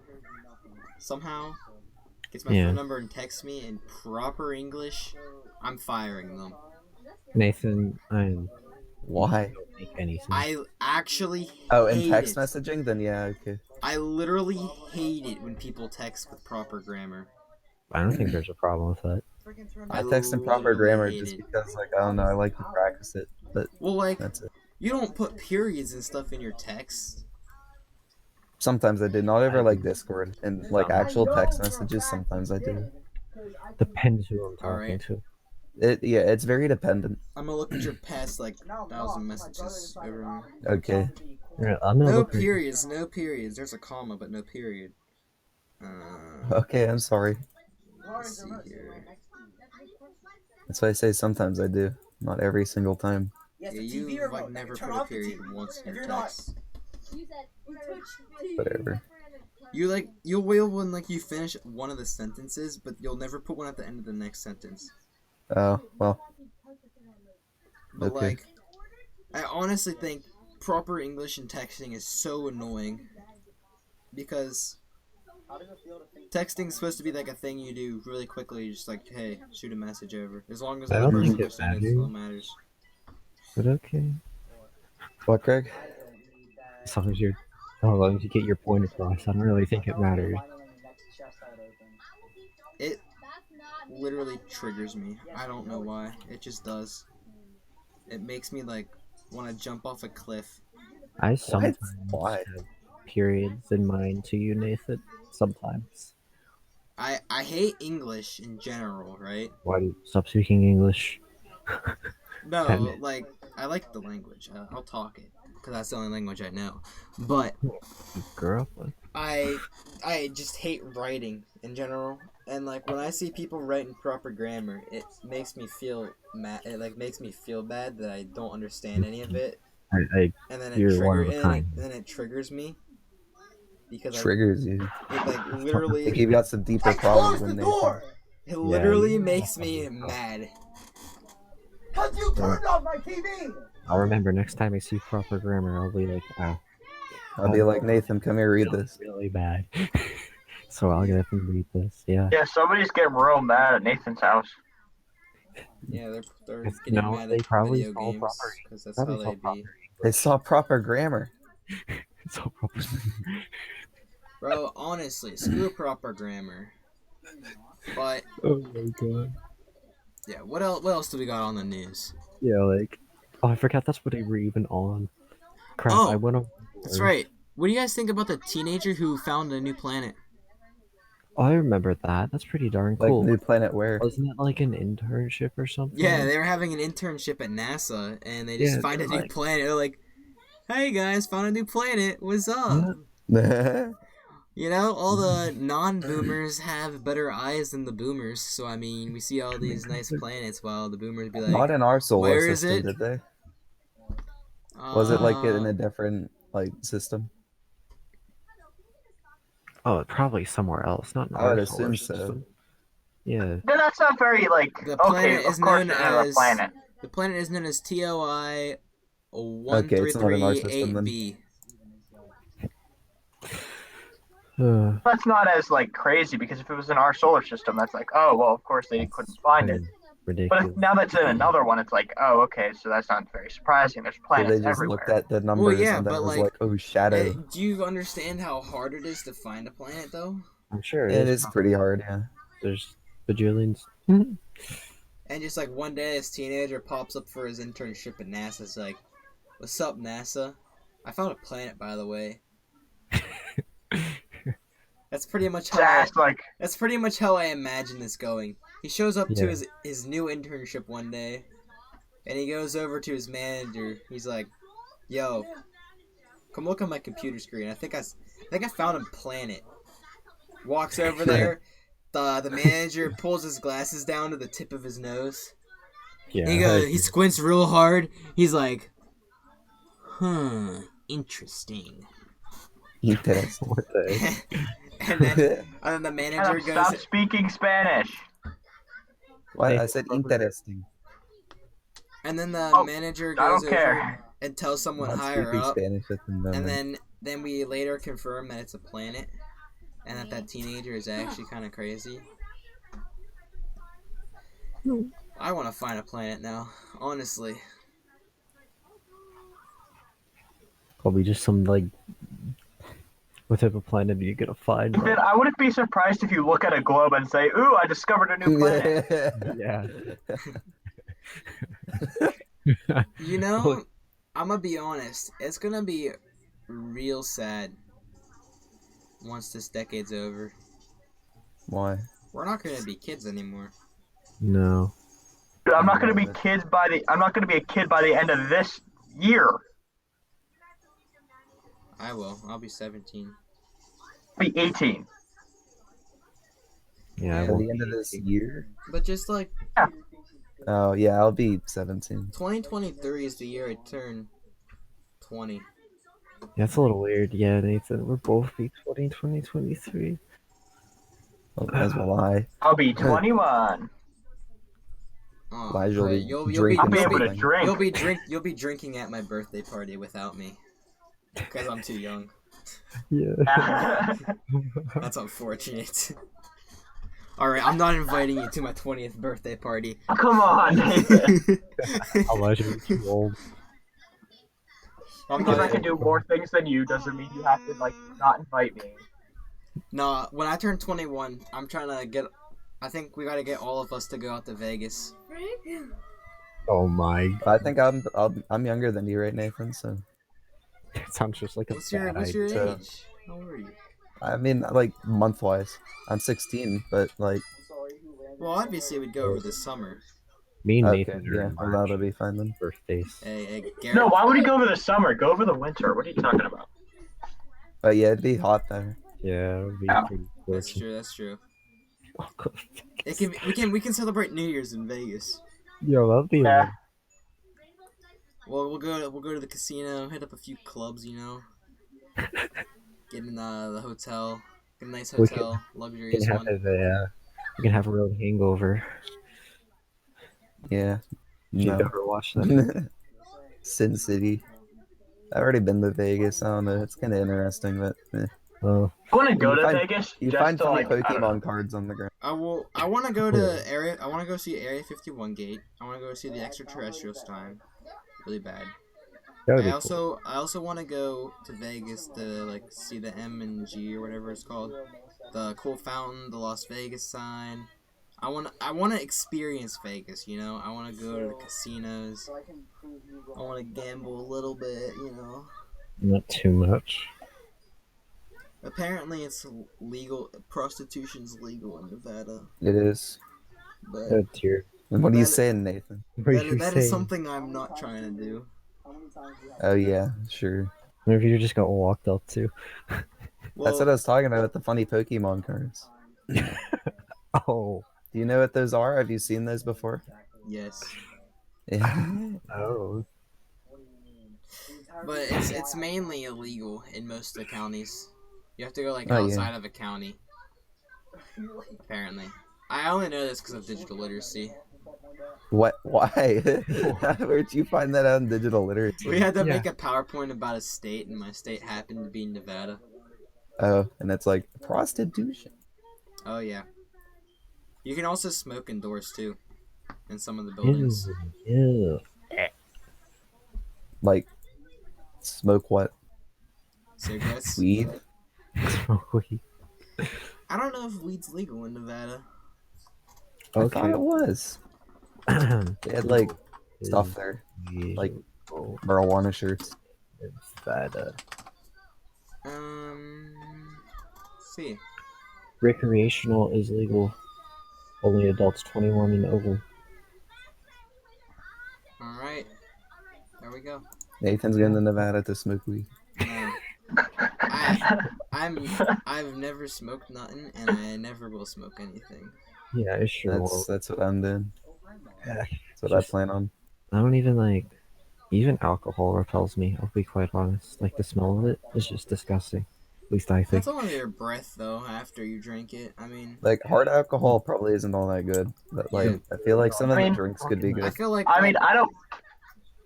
somehow, gets my Yeah. phone number and texts me in proper English, I'm firing them. Nathan, I Why? don't make any sense. I actually Oh, in hate text it. messaging, then yeah, okay. I literally hate it when people text with proper grammar. I don't think there's a problem with that. I text in proper literally grammar hate just it. because like I don't know, I like to practice it, but Well, like, that's it. you don't put periods and stuff in your text. Sometimes I do, not over like Discord and like actual text messages. Sometimes I do. Depends who I'm talking Alright. to. It's very dependent. I'm gonna look at your past, like, 1,000 messages over me. Okay. Yeah, I'm gonna No look at- periods, no periods. There's a comma, but no period. Okay, I'm sorry. Let's see here. That's why I say sometimes I do, not every single time. Yeah, Yes, the TV you like remote. never Turn put a off the period TV. once in If your you're not- text. Whatever. You'll will when like you finish one of the sentences, but you'll never put one at the end of the next sentence. Oh well. But Okay. like, I honestly think proper English in texting is so annoying because texting's supposed to be like a thing you do really quickly, just like, hey, shoot a message over. As long as the I other don't person think it understands, it matters. still matters. But okay. What, Craig? As long as you get your point across, I don't really think it matters. It literally triggers me. I don't know why. It just does. It makes me like want to jump off a cliff. I sometimes Why? have periods in mind to you, Nathan. Sometimes. I hate English in general, right? Why do you stop speaking English? No, Pen. like I like the language. I'll talk it because that's the only language I know. But You grew up with. I just hate writing in general. And like when I see people writing proper grammar, it makes me feel mad. It like makes me feel bad that I don't understand any of it, I and then You're one of a kind. it triggers me because Triggers you. it like I think literally you've got some deeper I problems closed the than Nathan. door. it literally you- makes me mad. Cause you turned off my TV. I'll remember next time I see proper grammar, I'll be like, wow, I'll be like, Nathan, come here, read this. really bad. So I'll get up and read this. Yeah. Yeah, somebody's getting real mad at Nathan's house. Yeah, they're It's- getting no, mad they at probably video saw games proper- because that's probably how saw they proper be. They saw proper grammar. It's all proper. Bro, honestly, screw proper grammar. But Oh my god. yeah, what else? What else do we got on the news? Yeah, like, oh, I forgot that's what they were even on. Crap, Oh, I went on. That's right. What do you guys think about the teenager who found a new planet? Oh, I remember that. That's pretty darn Like cool. New Planet where? Wasn't it like an internship or something? Yeah, they were having an internship at NASA, and they just Yeah, find a they're new like- planet. They're like, "Hey guys, found a new planet. What's up?" Yeah. You know, all the non-boomers have better eyes than the boomers. So I mean, we see all these nice planets, while the boomers be like, Not in our solar "Where is system, it?" did they? Was it like in Uh, a different like system? Oh, probably somewhere else, not in I would our solar assume so. system. Yeah. Then that's not very like. The Okay, planet of is course known there's another as- planet. The planet is known as TOI Okay, it's not in our system then. 1338b. That's not as like crazy because if it was in our solar system, that's like, oh well, of course they couldn't find it. But Ridiculous. if, now that's in another one, it's like, oh okay, so that's not very surprising. There's So planets they just everywhere. looked at the numbers yeah, and that but, was like, like, oh, shadow. Do you understand how hard it is to find a planet, though? I'm sure It is pretty hard, yeah. There's bajillions. And just like one day, this teenager pops up for his internship at NASA. It's like, "What's up, NASA? I found a planet, by the way." That's pretty much how. That's like, That's pretty much how I imagine this going. He shows up to Yeah. his new internship one day, and he goes over to his manager. He's like, "Yo, come look on my computer screen. I think I found a planet." Walks over there. The manager pulls his glasses down to the tip of his nose. Yeah. He squints real hard. He's like, interesting. Interesting. What the heck? and then the shut manager up, goes, stop speaking Spanish. Why? I said interesting. and then the Oh, manager I goes don't over care. and tells someone Not higher speaking up, Spanish at the moment. and then we later confirm that it's a planet, and that teenager is actually kind of crazy. I want to find a planet now, honestly. Probably just some like. What type of planet are you gonna find? But I wouldn't be surprised if you look at a globe and say, "Ooh, I discovered a new planet." Yeah. You know, I'm gonna be honest. It's gonna be real sad once this decade's over. Why? We're not gonna be kids anymore. No. Dude, I'm not gonna be I'm not gonna be a kid by the end of this year. I will. I'll be 17. I'll be 18. Yeah. I At won't the end of be this 18. year? But just like Oh yeah, I'll be 17. 2023 is the year I turn 20. Yeah, that's a little weird. Yeah, Nathan, we're both be 2023. Well, as will I. I'll be 21. Oh, Elijah will great. be You'll be drinking I'll be able to something. drink. You'll be drinking at my birthday party without me because I'm too young. Yeah. That's unfortunate. All right, I'm not inviting you to my 20th birthday party. Come on, Nathan. Elijah, you're too old. I'm Because I not, can do more things than you doesn't mean you have to like not invite me. nah, when I turn 21, I'm trying to get. I think we gotta get all of us to go out to Vegas. Oh my. I think I'm younger than you, right, Nathan? So That sounds just like a What's your bad your idea. age? How old are you? I mean, like month-wise, I'm 16, but like, Well, obviously we'd go over the summer. Me and okay, Nathan are yeah, in well, March. that'll be fine then. Birthdays. Hey, Garrett. No, why would he go over the summer? Go over the winter. What are you talking about? But yeah, it'd be hot there. Yeah, it'll be Yeah. pretty That's scorching. true. That's true. Welcome. It can. We can celebrate New Year's in Vegas. Yo, that'll be Yeah. Well, we'll go to the casino, hit up a few clubs, you know. Get in the hotel, get a nice We can- hotel, we luxurious can have one. we can have a real hangover. Yeah. You've No. ever watched that? Sin City. I've already been to Vegas. I don't know. It's kind of interesting, but Oh, I want to go You to find- Vegas you just find to funny like. I don't know. Pokemon cards on the ground. I want to go to area. I want to go see Area 51 gate. I want to go see the extraterrestrials time. Really bad. that would I be also want to go to Vegas to like see the M&G or whatever it's called, the cool fountain, the Las Vegas sign. I want to experience Vegas. You know, I want to go to the casinos. I want to gamble a little bit. You know. cool. Not too much. Apparently, it's legal. Prostitution's legal in Nevada, It is. but Oh dear. And what are you That- saying, Nathan? What are you that saying? is something I'm not trying to do. Oh yeah, sure. Maybe you just got walked up to. Well, That's what I was talking about with the funny Pokemon cards. Oh. Do you know what those are? Have you seen those before? yes, Yeah. Oh. but it's mainly illegal in most of the counties. You have to go like Oh, yeah. outside of a county. Apparently, I only know this because of digital literacy. What? Why? Where'd you find that out in digital literacy? We had to Yeah. make a PowerPoint about a state, and my state happened to be Nevada. Oh, and it's like prostitution. Oh yeah. You can also smoke indoors too, in some of the buildings. Ew. Like, smoke what? Cigarettes. Weed? Ew. I don't know if weed's legal in Nevada. I thought Okay. it was. They had like stuff there, like marijuana shirts. Nevada. Let's see. Recreational is legal. Only adults 21 and over. All right. There we go. Nathan's going to Nevada to smoke weed. I've never smoked nothing, and I never will smoke anything. Yeah, I sure will. That's what I'm doing. Yeah. That's what I plan on. I don't even like. Even alcohol repels me. I'll be quite honest. Like the smell of it is just disgusting. At least I think. That's only your breath, though. After you drink it, I mean, Like hard alcohol probably isn't all that good, but like I feel like some of I the mean- drinks could be I good. feel like. I mean, I don't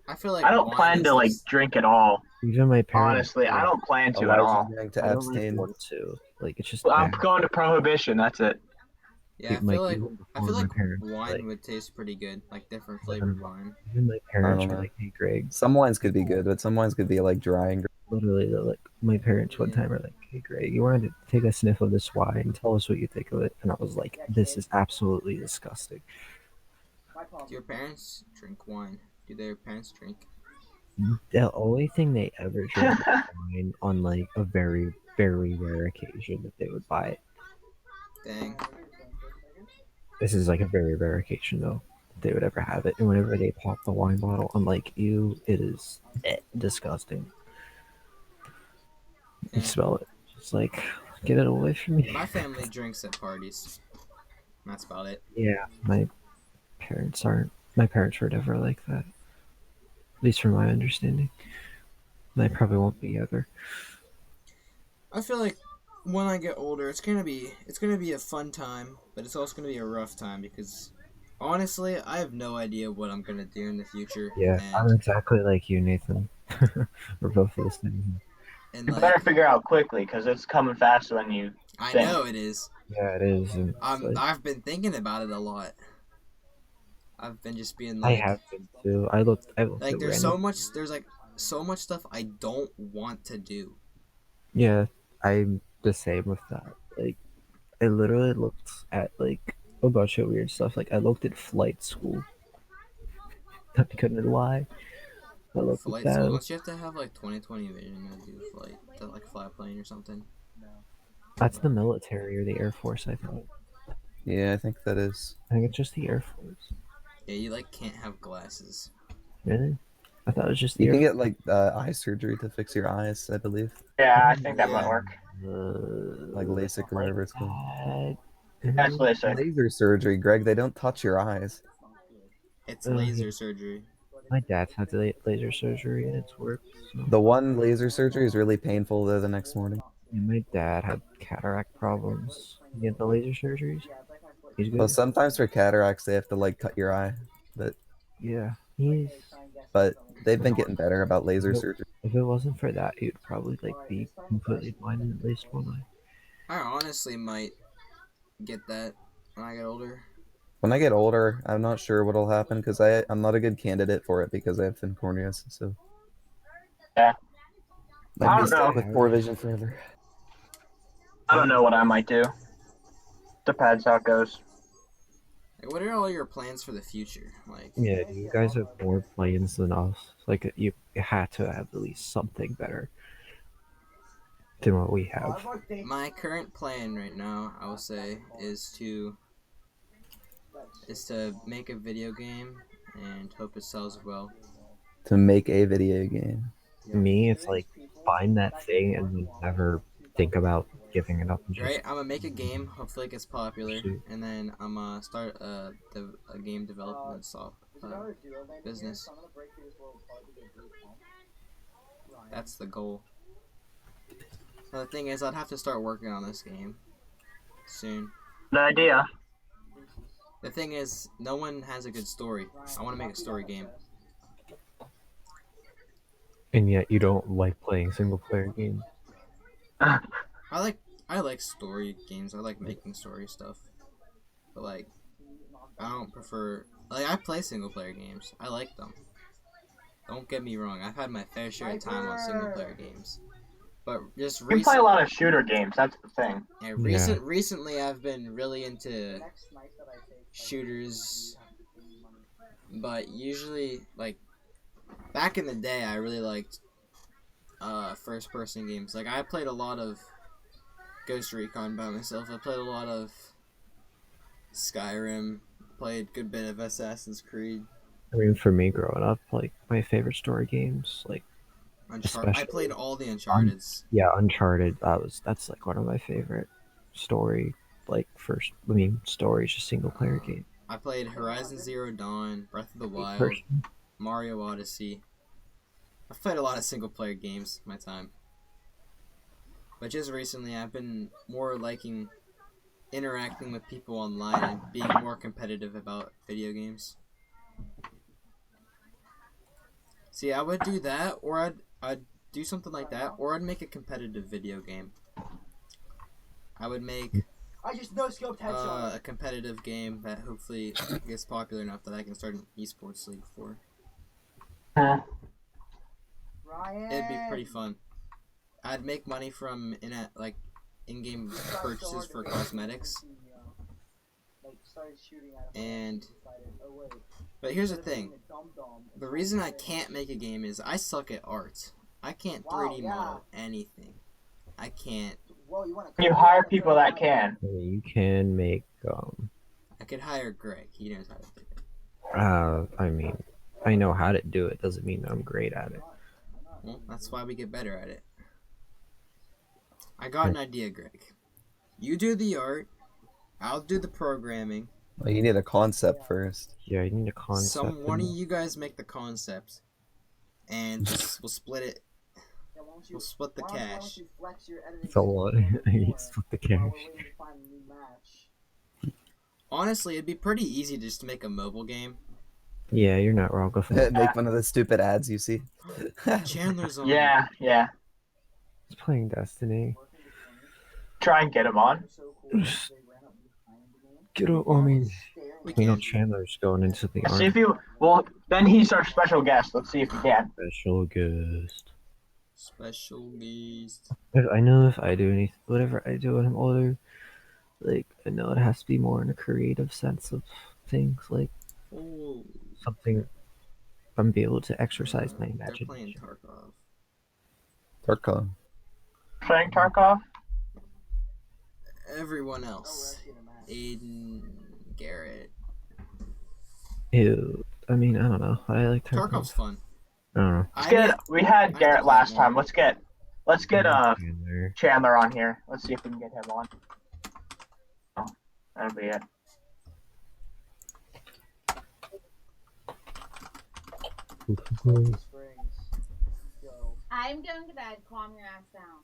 wine plan to is like just- drink at all. Even my parents. Honestly, I don't plan to at all. Allowed you to I don't like abstain. want to. Like it's just. I'm bad. going to prohibition. That's it. Yeah, I Like, feel like even I before feel my like parents, wine like- would taste pretty good, like different flavored wine. Even my parents don't were know. like, "Hey, Greg." Some wines could be good, but some wines could be like dry and Literally, they're like my parents one time were like, "Hey, Greg, you wanted to take a sniff of this wine and tell us what you think of it?" And I was like, "This is absolutely disgusting." Do your parents drink wine? Do their parents drink? The only thing they ever drink is wine on like a very, very rare occasion that they would buy it. Dang. This is like a very rare occasion though. They would ever have it, and whenever they pop the wine bottle, I'm like, "Ew, it is disgusting." You Yeah. smell it, just like get it away from me. My family drinks at parties. That's about it. Yeah, my parents aren't. My parents were never like that. At least from my understanding. They probably won't be ever. I feel like when I get older, it's gonna be a fun time, but it's also gonna be a rough time because honestly, I have no idea what I'm gonna do in the future. Yeah, I'm and, exactly like you, Nathan. We're both the same. and You like better figure out quickly because it's coming faster than you. I thing. know it is. Yeah, it is. And it's like- I've been thinking about it a lot. I've been just being I like, have been too. I looked like at there's random- so much stuff I don't want to do. Yeah, I'm the same with that. Like, I literally looked at like a bunch of weird stuff. Like, I looked at flight school. I couldn't lie. But look at Flight that. school. Don't you have to have like 20/20 vision to do flight, to like fly a plane or something? That's the military or the Air Force, I think. Yeah, I think that is. I think it's just the Air Force. Yeah, you like can't have glasses. Really? I thought it was just the You Air can get like eye surgery to fix your eyes, I believe, Yeah, I think that might Yeah. work. like LASIK or whatever it's called. That's what they say. Laser surgery, Greg. They don't touch your eyes. It's Oh, yeah. laser surgery. My dad's had laser surgery and it's worked. So. The one laser surgery is really painful though the next morning. And my dad had cataract problems. He had the laser surgeries. He's good. Well, sometimes for cataracts they have to like cut your eye, but Yeah, he's. they've been getting better about laser Nope. surgery. If it wasn't for that, he'd probably like be completely blind in at least one eye. I honestly might get that when I get older. When I get older, I'm not sure what'll happen because I'm not a good candidate for it because I have thin corneas. So Yeah. I I'd be don't stuck know. with poor vision forever. I don't know what I might do. Depends how it goes. Like, what are all your plans for the future? Like, Yeah, you guys have more plans than us. Like you had to have at least something better than what we have. my current plan right now, I would say, is to make a video game and hope it sells well. To make a video game. Me, it's like find that thing and then never think about giving it up. And just Right, I'm gonna make a game. Hopefully, it gets popular, Shoot. and then I'm gonna start a game development business. That's the goal. Now, the thing is, I'd have to start working on this game soon. Good idea. The thing is, no one has a good story. I want to make a story game. And yet you don't like playing single player games. I like story games. I like making story stuff. But like, I don't prefer. Like, I play single player games. I like them. Don't get me wrong. I've had my fair share of time on single player games. But just You play a lot of shooter games. That's the thing. recently, I've been really into shooters. But usually, like, back in the day, I really liked first person games. Like, I played a lot of Ghost Recon by myself. I played a lot of Skyrim. Played a good bit of Assassin's Creed. I mean, for me growing up, like my favorite story games, like Uncharted. I Especially played all the Uncharted's. yeah, Uncharted. That's like one of my favorite story, like stories, just single player game. I played Horizon Zero Dawn, Breath of the Wild, Person. Mario Odyssey. I've played a lot of single player games in my time. But just recently, I've been more liking interacting with people online and being more competitive about video games. See, I would do that, or I'd do something like that, or I'd make a competitive video game. I would make I just no scoped headshot. a competitive game that hopefully gets popular enough that I can start an esports league for. Huh. Ryan. It'd be pretty fun. I'd make money from in-game purchases for cosmetics. And but here's the thing. The reason I can't make a game is I suck at art. I can't 3D model anything. I can't. You hire people that can. I mean, you can make I could hire Greg. He knows how to do it. I mean, I know how to do it. Doesn't mean I'm great at it. Well, that's why we get better at it. I got an idea, Greg. You do the art. I'll do the programming. Well, you need a concept first. Yeah, you need a concept. One of you guys make the concept, and we'll split it. We'll split the cash. So what? You split the cash. Honestly, it'd be pretty easy just to make a mobile game. Yeah, you're not wrong. Make one of the stupid ads you see. Chandler's on. Yeah, yeah. He's playing Destiny. Try and get him on. Get up, I mean, We you know can. Chandler's going into the See if army. you. Well, then he's our special guest. Let's see if he can. Special guest. Special guest. I know if I do anything, whatever I do when I'm older, like I know it has to be more in a creative sense of things, like Oh, something I'm be able to exercise my They're playing imagination. Tarkov. Tarkov. Playing Tarkov? Everyone else. Aiden, Garrett. Ew. I mean, I don't know. I like Tarkov's Tarkov. fun. I don't know. Let's get. We had Garrett last time. Let's get Chandler. Chandler on here. Let's see if we can get him on. Oh, that'll be it. Springs. Go. I'm going to bed. Calm your ass down.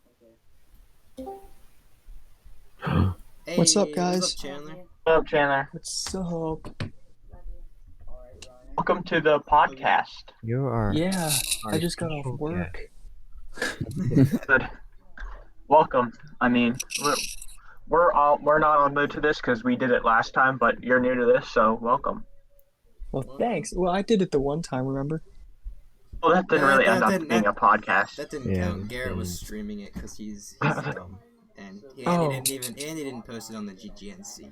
Hey, What's up, What's guys? up, Chandler? What's up, Chandler? What's up? All right, Ryan. Welcome to the podcast. You are. Yeah, our I just got special off work. Good. Welcome. I mean, we're not on new to this because we did it last time, but you're new to this, so welcome. Well, thanks. Well, I did it the one time, remember? Well, that didn't Yeah, really that end up didn't- being a podcast. That didn't Yeah, count. Garrett was didn't. streaming it because he's dumb, and Oh. he didn't post it on the GGNC.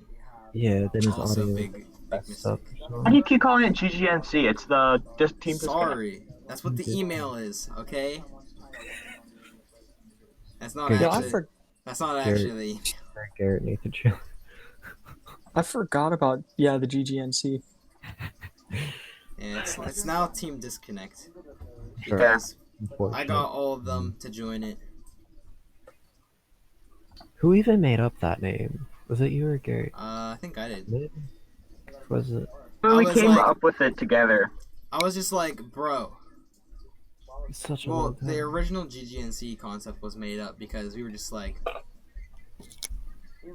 Yeah, then his Also, audio big messed up. mistake. Why do you keep calling it GGNC? It's the team. Sorry, that's what the email is. Okay. That's not Good. Yeah, actually. That's not Garrett. actually. Garrett Nathan Chandler. I forgot about the GGNC. Yeah, it's now Team Disconnect Sure. because I Unfortunate. got all of them to join it. Who even made up that name? Was it you or Garrett? I think I did. Maybe? Was it? I We was came like- up with it together. I was just like, bro. It's such a Well, long time. the original GGNC concept was made up because we were just like,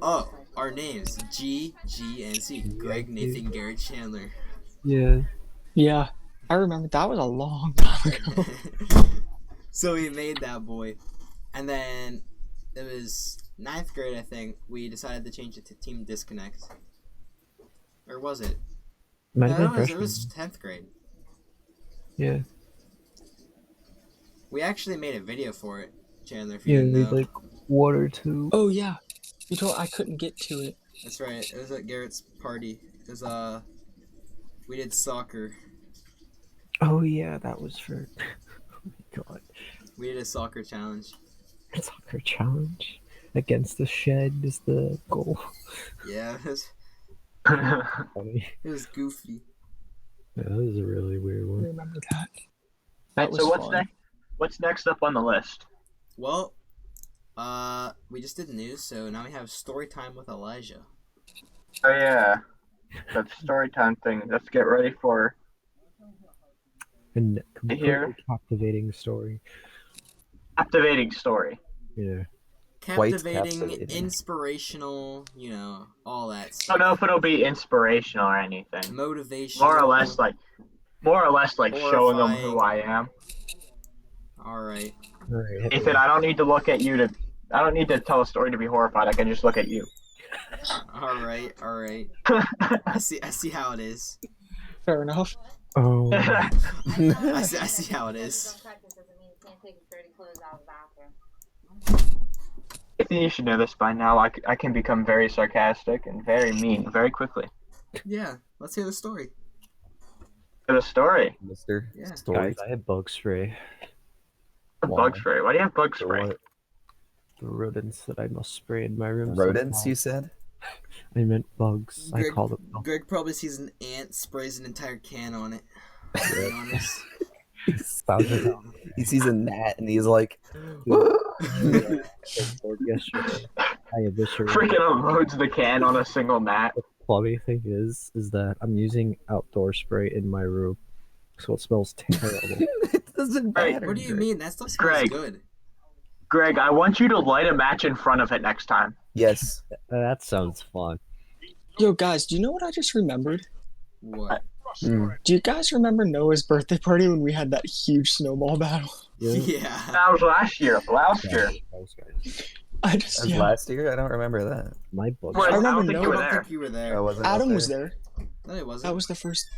oh, our names G, G, and C. Greg, Nathan, Garrett, Chandler. Yeah. Yeah, I remember that was a long time ago. So we made that boy, and then it was 9th grade, I think. We decided to change it to Team Disconnect, or was it? Might No, have been it freshman. was 10th grade. Yeah. We actually made a video for it, Chandler. If Yeah, you we didn't know. like one or two. Oh yeah, you told I couldn't get to it. That's right. It was at Garrett's party. It was we did soccer. Oh yeah, that was for. Oh my god. We did a soccer challenge. Soccer challenge against the shed is the goal. Yeah, Funny. it was goofy. Yeah, that was a really weird I one. remember that. That was So what's fun. next? What's next up on the list? Well, we just did news, so now we have story time with Elijah. Oh yeah, that story time thing. Let's get ready for. And completely Here. captivating story. Captivating story. Yeah. Quite Captivating, captivating. inspirational, all that I stuff. don't know if it'll be inspirational or anything. Motivational. More or less like showing them who I am. Alright. Alright. Ethan, I don't need to look at you to. I don't need to tell a story to be horrified. I can just look at you. Alright. I see how it is. Fair enough. Oh. I see how it is. Ethan, you should know this by now. I can become very sarcastic and very mean very quickly. Yeah, let's hear the story. For the story, Mr. Yeah. Story. Guys, I have bug spray. the Why? bug spray. Why do you have bug For spray? what? The rodents that I must spray in my room. Rodents, somehow. you said? I meant bugs. I Greg- call them bugs. Greg probably sees an ant, sprays an entire can on it. To be honest. Sounds like how He sees a gnat and he's like, I said yesterday. I eviscerated. Freaking unloads the can on a single mat. The funny thing is that I'm using outdoor spray in my room, so it smells terrible. it doesn't Right, matter. What do you Greg. mean? That stuff smells Greg. good. Greg, I want you to light a match in front of it next time. Yes. That sounds fun. Yo, guys, do you know what I just remembered? What? Mm. Do you guys remember Noah's birthday party when we had that huge snowball battle? Yeah. That was last year. Last year. Those guys. I just As last year? I don't remember that. My bug. Wait, I I remember don't think I you were Noah. don't there. think you were I there. wasn't up Adam there. was there. No, he wasn't.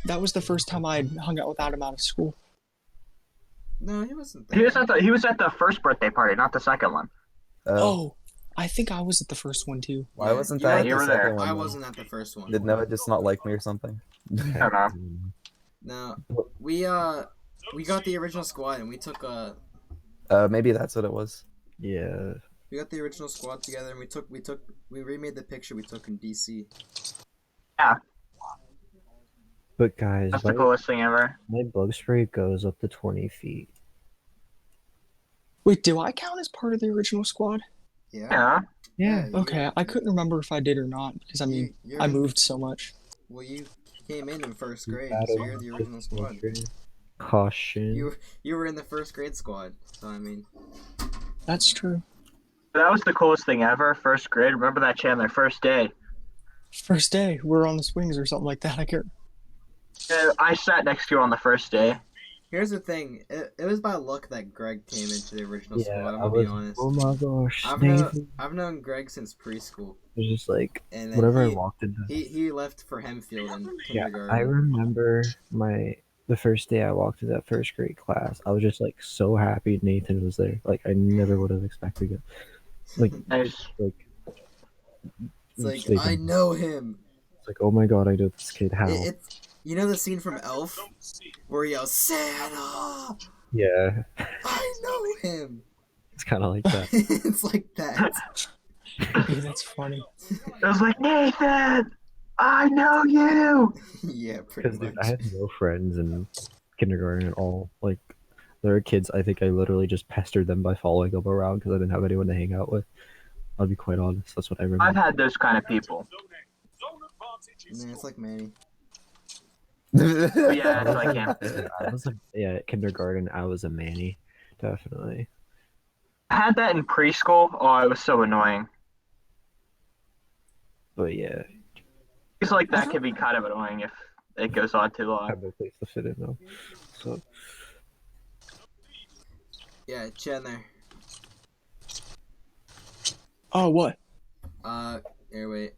That was the first time I hung out with Adam out of school. No, he wasn't He there. was at the first birthday party, not the second one. Oh, I think I was at the first one too. Why wasn't you that were- at you the were there. second one? I then? wasn't at the first one. Did Noah just not like me or something? I don't know. No, we we got the original squad and we took Maybe that's what it was. Yeah. we got the original squad together and we remade the picture we took in DC. But guys, That's the coolest thing ever. my bug spray goes up to 20 feet. Wait, do I count as part of the original squad? Yeah. Yeah. you- Okay, I couldn't remember if I did or not because I mean you're I in- moved so much. Well, you came in first grade, Battle so you're the original squad. Caution. You were in the first grade squad, so I mean, That's true. That was the coolest thing ever. First grade. Remember that, Chandler? First day. First day, we're on the swings or something like that. I can't. I sat next to you on the first day. here's the thing. It was by luck that Greg came into the original Yeah, squad. I'm I gonna was. be honest. Oh my gosh, I've Nathan. known Greg since preschool, It was just like and then whenever I he, walked into. he left for Hempfield in Yeah, kindergarten. I remember the first day I walked into that first grade class. I was just like so happy Nathan was there. Like I never would have expected it. Like Nice. like It's like Nathan. I know him. It's like, oh my god, I know this kid. How? It's you know the scene from Elf where he yells Santa. Yeah, I know him. it's kind of like that. It's like that. Hey, that's funny. It was like, Nathan, I know you. Yeah, pretty Because much. I had no friends in kindergarten at all. Like, there are kids, I think I literally just pestered them by following them around because I didn't have anyone to hang out with. I'll be quite honest. That's what I remember. I've had those kind of people. Yeah, it's like Manny. But yeah, it's like him. I was at kindergarten, I was a Manny. Definitely. I had that in preschool. Oh, it was so annoying. But yeah, Things like that can be kind of annoying if it goes on too I long. have no place to fit in though. So, Yeah, Chandler. Oh, what? Here, wait.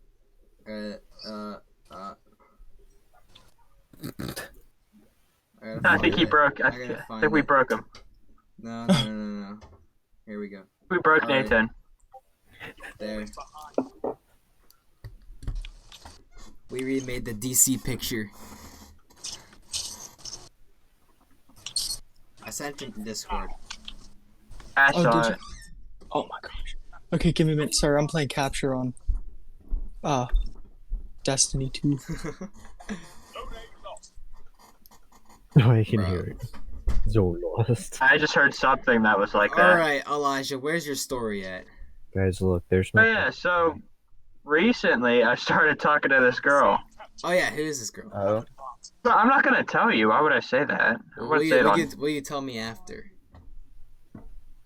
I think he broke. I gotta find think we it. broke him. No. Here we go. We broke Alright. Nathan. There. We remade the DC picture. I sent it to Discord. I Oh, saw did it. Oh my gosh. Okay, give me a minute. Sorry, I'm playing capture on Destiny 2. no, I can Bro. hear it. So lost. I just heard something that was like that. Alright, Elijah, where's your story at? Guys, look, there's Oh no. yeah, so recently I started talking to this girl. Oh yeah, who is this girl? Oh, No, I'm not gonna tell you. Why would I say that? I Will would say it on. will you tell me after?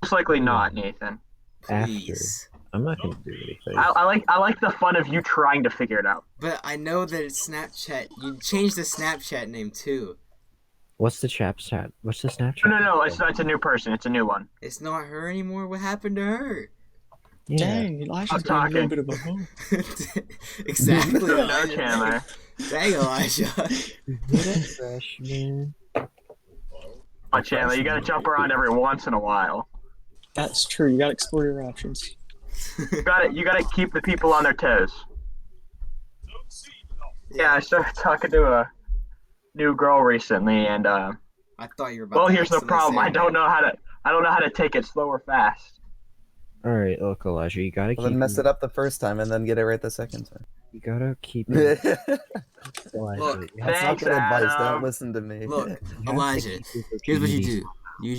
Most likely not, Nathan. Please. I'm not gonna do anything. I like the fun of you trying to figure it out. But I know that it's Snapchat. You changed the Snapchat name too. What's the Snapchat? What's the Snapchat? No, it's a new person. It's a new one. It's not her anymore. What happened to her? Yeah. Dang, Elijah's I'm being a little talking. bit of a hoe. Exactly. No, Chandler. Dang, Elijah. Freshman. Oh, Chandler, you gotta jump around every once in a while. That's true. You gotta explore your options. You gotta keep the people on their toes. Yeah, I started talking to a new girl recently, and I thought you were about. well, to here's the accidentally problem. say I her don't name. know how to take it slow or fast. All right, look, Elijah, you gotta well, keep. then mess it up the first time and then get it right the second time. You gotta keep it. That's Elijah, Look, you have not Thanks, good advice. Adam. Don't listen to me. Look, to Elijah. keep it Here's what you PG. do. You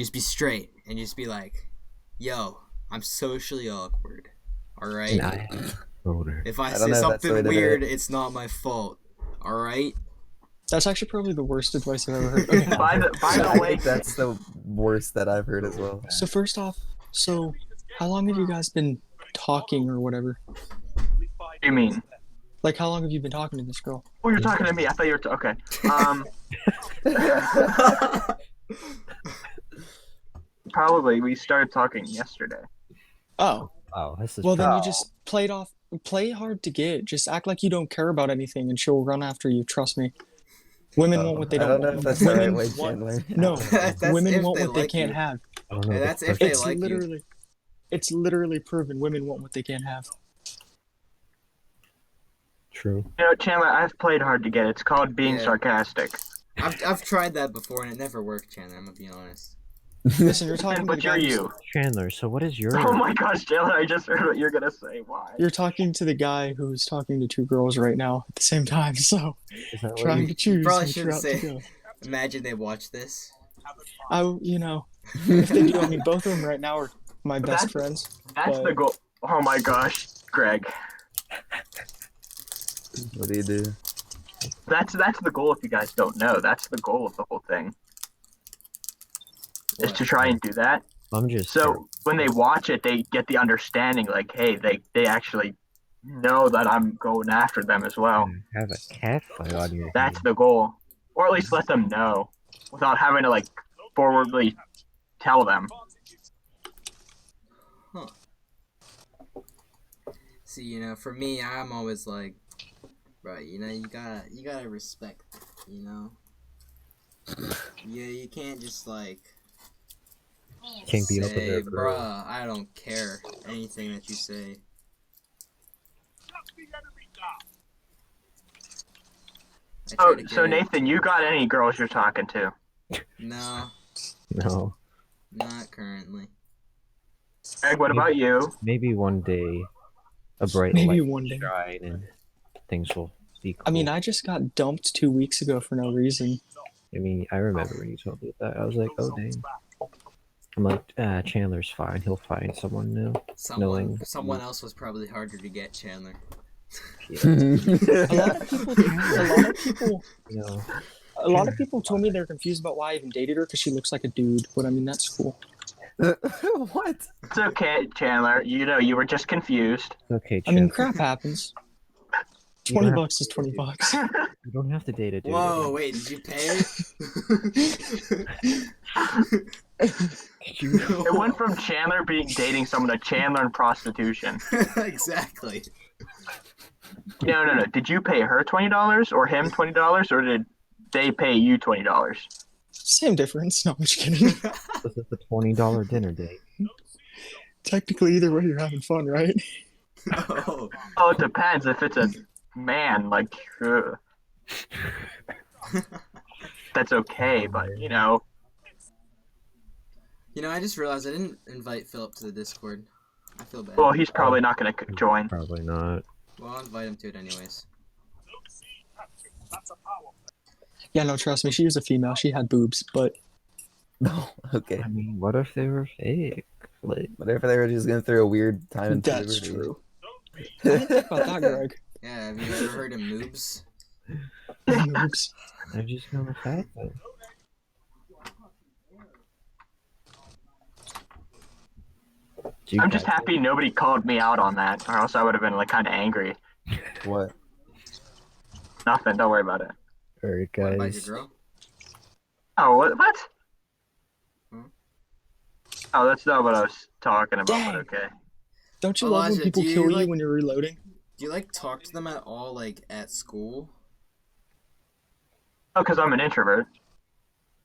just be straight and you just be like, "Yo, I'm socially awkward. All right. And I voter. If I I don't say know if that's the way something to do weird, it. it's not my fault. All right." That's actually probably the worst advice I've ever heard. Okay. By the I way, think that's the worst that I've heard as well. So first off, how long have you guys been talking or whatever? what do you mean? Like, how long have you been talking to this girl? Oh, you're talking to me. I thought you were okay. Probably we started talking yesterday. Oh, Wow, this is. well then you Oh. just play hard to get. Just act like you don't care about anything, and she'll run after you. Trust me. Women want what they I don't. don't know want. if that's the right Women way, want- Chandler. No, That's women if want they what they like can't you. have. I don't know. And if that's it's if they It's like you. literally, it's literally proven. Women want what they can't have. True. You know, Chandler, I've played hard to get. It's called being Yeah. sarcastic. I've tried that before and it never worked, Chandler. I'm gonna be honest. Listen, you're talking to the But you're guy. who's- you. Chandler, so what is your Oh my gosh, Chandler, I just heard what you're gonna say. Why? You're talking to the guy who's talking to two girls right now at the same time. So is that what trying you, to choose probably which shouldn't route to say- go. Imagine they watch this. If they do, I mean, both of them right now are my best friends. That's But- the goal. Oh my gosh, Greg. What do you do? That's the goal. If you guys don't know, that's the goal of the whole thing. Is What? to try and do that. I'm just So when they watch it, they get the understanding, like, hey, they actually know that I'm going after them as well. have a cat fight on your That's hands. the goal, or at least let them know, without having to like forwardly tell them. See, you know, for me, I'm always like, right, you know, you gotta respect, you know. Yeah, you can't just like Can't beat up on say, their girl. bruh, I don't care anything that you say. I try Oh, to so get it- Nathan, you got any girls you're talking to? No, No. not currently. Greg, what about you? Maybe one day a bright Maybe light one will day. shine and things will be cool. I mean, I just got dumped 2 weeks ago for no reason. I remember when you told me that. I was like, oh dang. I'm like, Chandler's fine. He'll find someone new. Knowing- Someone else was probably harder to get, Chandler. A lot of people, You know, a lot of people told me they're confused about why I even dated her because she looks like a dude. But I mean, that's cool. What? It's okay, Chandler. You know, you were just confused. it's okay, I mean, Chandler. crap happens. You don't have- $20 is $20. You don't have to date a dude. Whoa, wait, did you pay? It went from Chandler dating someone to Chandler and prostitution. Exactly. No. Did you pay her $20 or him $20, or did they pay you $20? Same difference. No, I'm just kidding. This is the $20 dinner date. Technically, either way, you're having fun, right? Oh. Oh, it depends. If it's a man, like, that's okay. But you know, You know, I just realized I didn't invite Philip to the Discord. I feel bad. well, he's probably not gonna join. Probably not. Well, I'll invite him to it anyways. Yeah, no, trust me. She was a female. She had boobs, but No. Okay. I mean, what if they were fake? Like, Whatever, they were just going through a weird time in that's puberty. true. I didn't think about that, Greg. Yeah, have you ever heard of moobs? Boobs. they're just not fat though. Do you I'm just guys- happy nobody called me out on that, or else I would have been like kind of angry. What? Nothing. Don't worry about it. Alright, What about your guys. girl? Oh, what? Hmm? Oh, that's not what I was talking about. Dang. But okay. Don't you love when Elijah, people do you, kill you like- when you're reloading? Do you like talk to them at all, like at school? Oh, because I'm an introvert.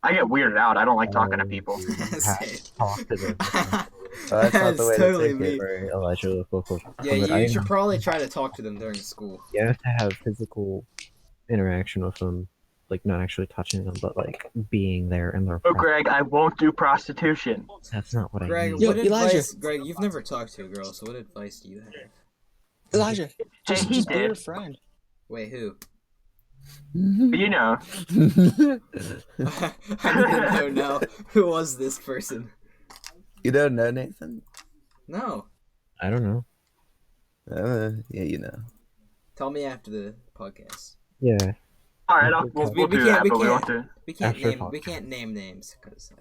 I get weirded out. I don't like talking to people. You have Same. to talk to them. That's not the That's way totally to take me. it. Right, Elijah, look. Yeah, But I you should know- probably try to talk to them during school. You have to have physical interaction with them, like not actually touching them, but like being there in their Oh, presence. Greg, I won't do prostitution. That's not what I Greg, mean. Yo, what Elijah. advice? Greg, you've never talked to a girl, so what advice do you have? Elijah, just, he just be did. her friend. Wait, who? You know, I need to know now. Who was this person? You don't know, Nathan? No, I don't know. Yeah, you know. tell me after the podcast. Yeah. all right, Because we'll we do can't- that, we but we can't- won't do. We can't After name. We podcast. can't name names because.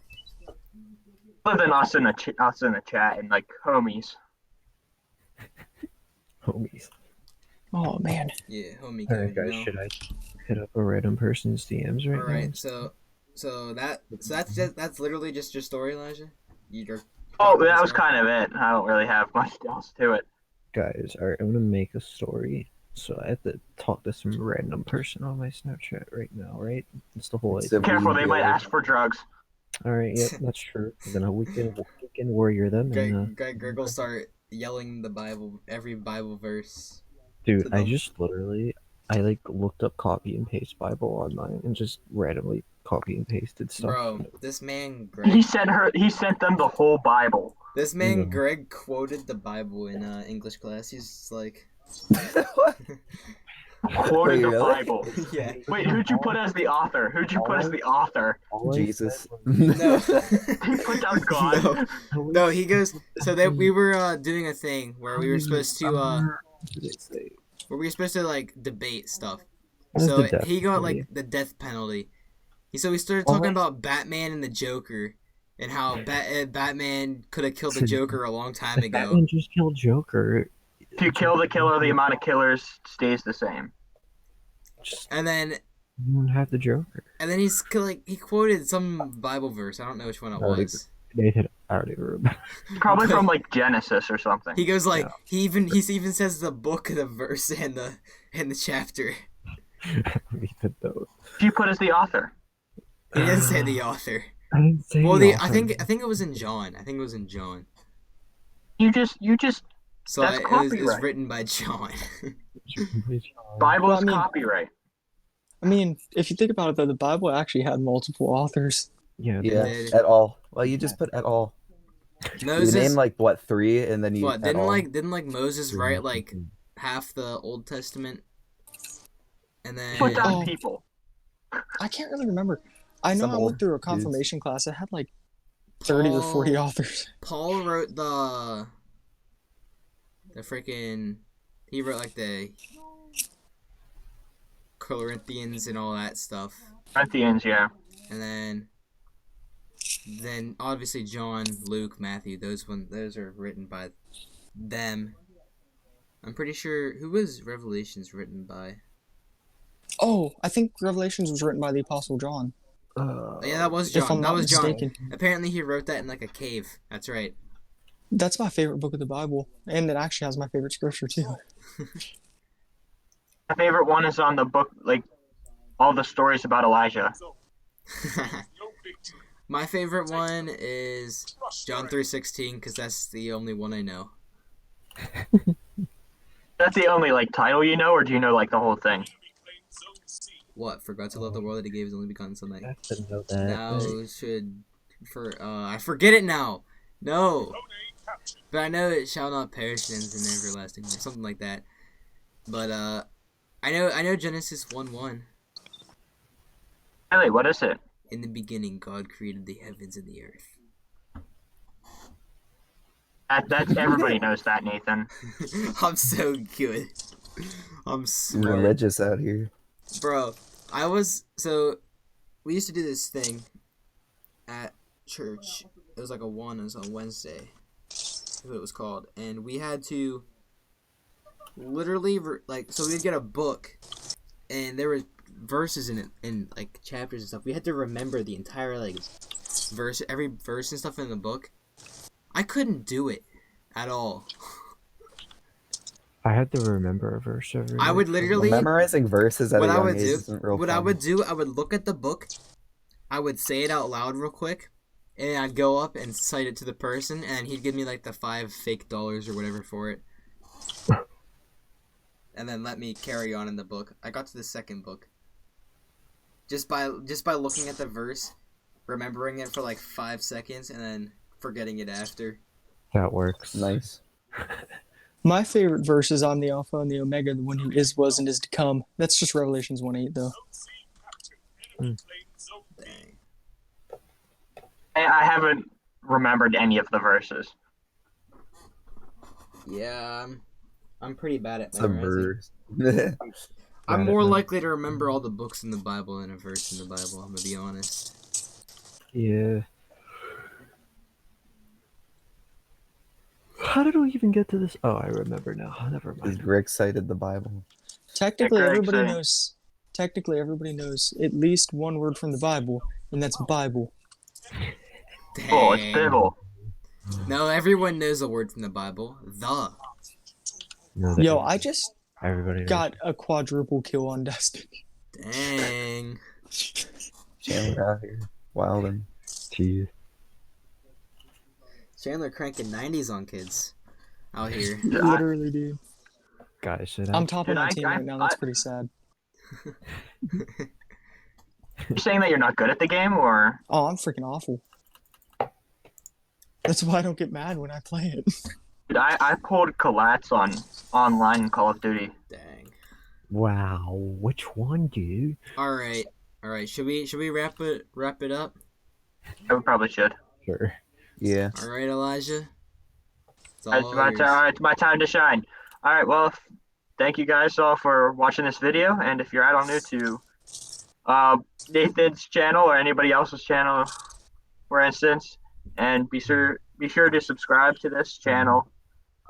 Other than us in the chat and like homies. Homies. Oh man. Yeah, homie Alright, code, guys, you know? should I hit up a random person's DMs right All now? right, so that's literally just your story, Elijah. You're. Oh, that was kind of it. I don't really have much else to it. Guys, alright, I'm gonna make a story. So I have to talk to some random person on my Snapchat right now, right? That's the whole So- idea. Careful, they might ask for drugs. Alright, yep, that's true. Then we'll weekend warrior them and Greg will start yelling the Bible, every Bible verse. dude, to I them. just literally I like looked up copy and paste Bible online and just randomly copy and pasted stuff. Bro, this man He Greg. sent them the whole Bible. This man Yeah. Greg quoted the Bible in English class. He's just like, What? Quoted Wait, the really? Bible. yeah. Wait, who'd you put as the author? Who'd you put as the author? All I Jesus. said No. He put down God. No. No, he goes. So that we were doing a thing where we were supposed to what did it say? where we were supposed to like debate stuff. What is So the death he got penalty? like the death penalty. So we started Oh talking my- about Batman and the Joker and how Batman could have killed the Joker a long time ago. Batman just killed Joker. If you kill the killer, the amount of killers stays the same. Just And then you don't have the Joker. he quoted some Bible verse. I don't know which one it Oh, was. I don't even remember. Probably from like Genesis or something. He goes like Yeah. he even says the book, the verse, and the chapter. I don't even know. If you put as the author. He didn't say the author. I didn't say Well, the I author. think it was in John. I think it was in John. You just So That's it was copyright. written by John. Bible Well, is I mean- copyright. I mean, if you think about it, though, the Bible actually had multiple authors. Yeah. Yeah, did. at all. Well, you just put at all. You Moses, name like what 3, and then you what at didn't all. like Moses write like half the Old Testament, and then Put down Oh. people. I can't really remember. I know Some I old went through a dudes. confirmation class that had like 30 or 40 authors. Paul wrote the freaking. He wrote like the Corinthians and all that stuff, Corinthians, yeah. and then obviously John, Luke, Matthew. Those are written by them. I'm pretty sure who was Revelations written by. Oh, I think Revelations was written by the Apostle John. Yeah, that was If John. I'm That not was John. mistaken. Apparently, he wrote that in like a cave. That's right. That's my favorite book of the Bible, and it actually has my favorite scripture too. My favorite one is on the book, like all the stories about Elijah. My favorite one is John 3:16 because that's the only one I know. That's the only like title you know, or do you know like the whole thing? What? For God to love the world that He gave His only begotten Son. I have to know that. Now I forget it now. No, but I know it shall not perish and ends in everlasting, or something like that. But I know Genesis 1:1. Really, what is it? In the beginning, God created the heavens and the earth. That's everybody knows that, Nathan. I'm so good. I'm smart. religious out here. Bro, we used to do this thing at church. It was like it was on Wednesday. That's what it was called. And we had to literally, so we'd get a book, and there were verses in it, and like chapters and stuff. We had to remember the entire every verse and stuff in the book. I couldn't do it at all. I had to remember a verse every I would literally Memorizing verses at a what I young would age do, isn't real what fun. I would do, I would look at the book, I would say it out loud real quick, and I'd go up and cite it to the person, and he'd give me like the $5 fake or whatever for it, and then let me carry on in the book. I got to the second book, just by looking at the verse, remembering it for like 5 seconds, and then forgetting it after. That works. Nice. My favorite verse is "I'm the Alpha and the Omega, the one who is, was, and is to come." That's just Revelations 1:8, though. Dang. I haven't remembered any of the verses. Yeah, I'm pretty bad at It's a memorizing. verse. I'm Bad at more mem- likely to remember all the books in the Bible than a verse in the Bible. I'm gonna be honest. Yeah. How did we even get to this? Oh, I remember now. Never Because mind. Rick cited the Bible. Technically, Greg everybody saying- knows. Technically, everybody knows at least one word from the Bible, and that's Bible. Dang. Oh, it's Bible. No, everyone knows a word from the Bible. The. No, that Yo, I just everybody knows. got a quadruple kill on Destiny. Dang. Chandler out here. Wildin'. Jeez. Chandler cranking 90s on kids out here. Literally, dude. Guys, should I'm top of Dude, my team right now. That's I- pretty sad. You're saying that you're not good at the game, or Oh, I'm freaking awful. That's why I don't get mad when I play it. dude, I pulled collats on online in Call of Duty. Dang. Wow, which one, dude? All right. Should we wrap it up? I probably should. Sure. Yeah. All right, Elijah. It's all It's my yours. time. All right, it's my time to shine. All right, well, thank you guys all for watching this video, and if you're add-on new to Nathan's channel or anybody else's channel, for instance, and be sure to subscribe to this channel.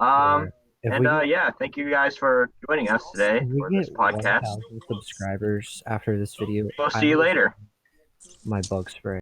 If we get, Yeah, thank you guys for joining us today if we for this get podcast. 1,000 subscribers after this video, We'll I see you will later. my bug spray.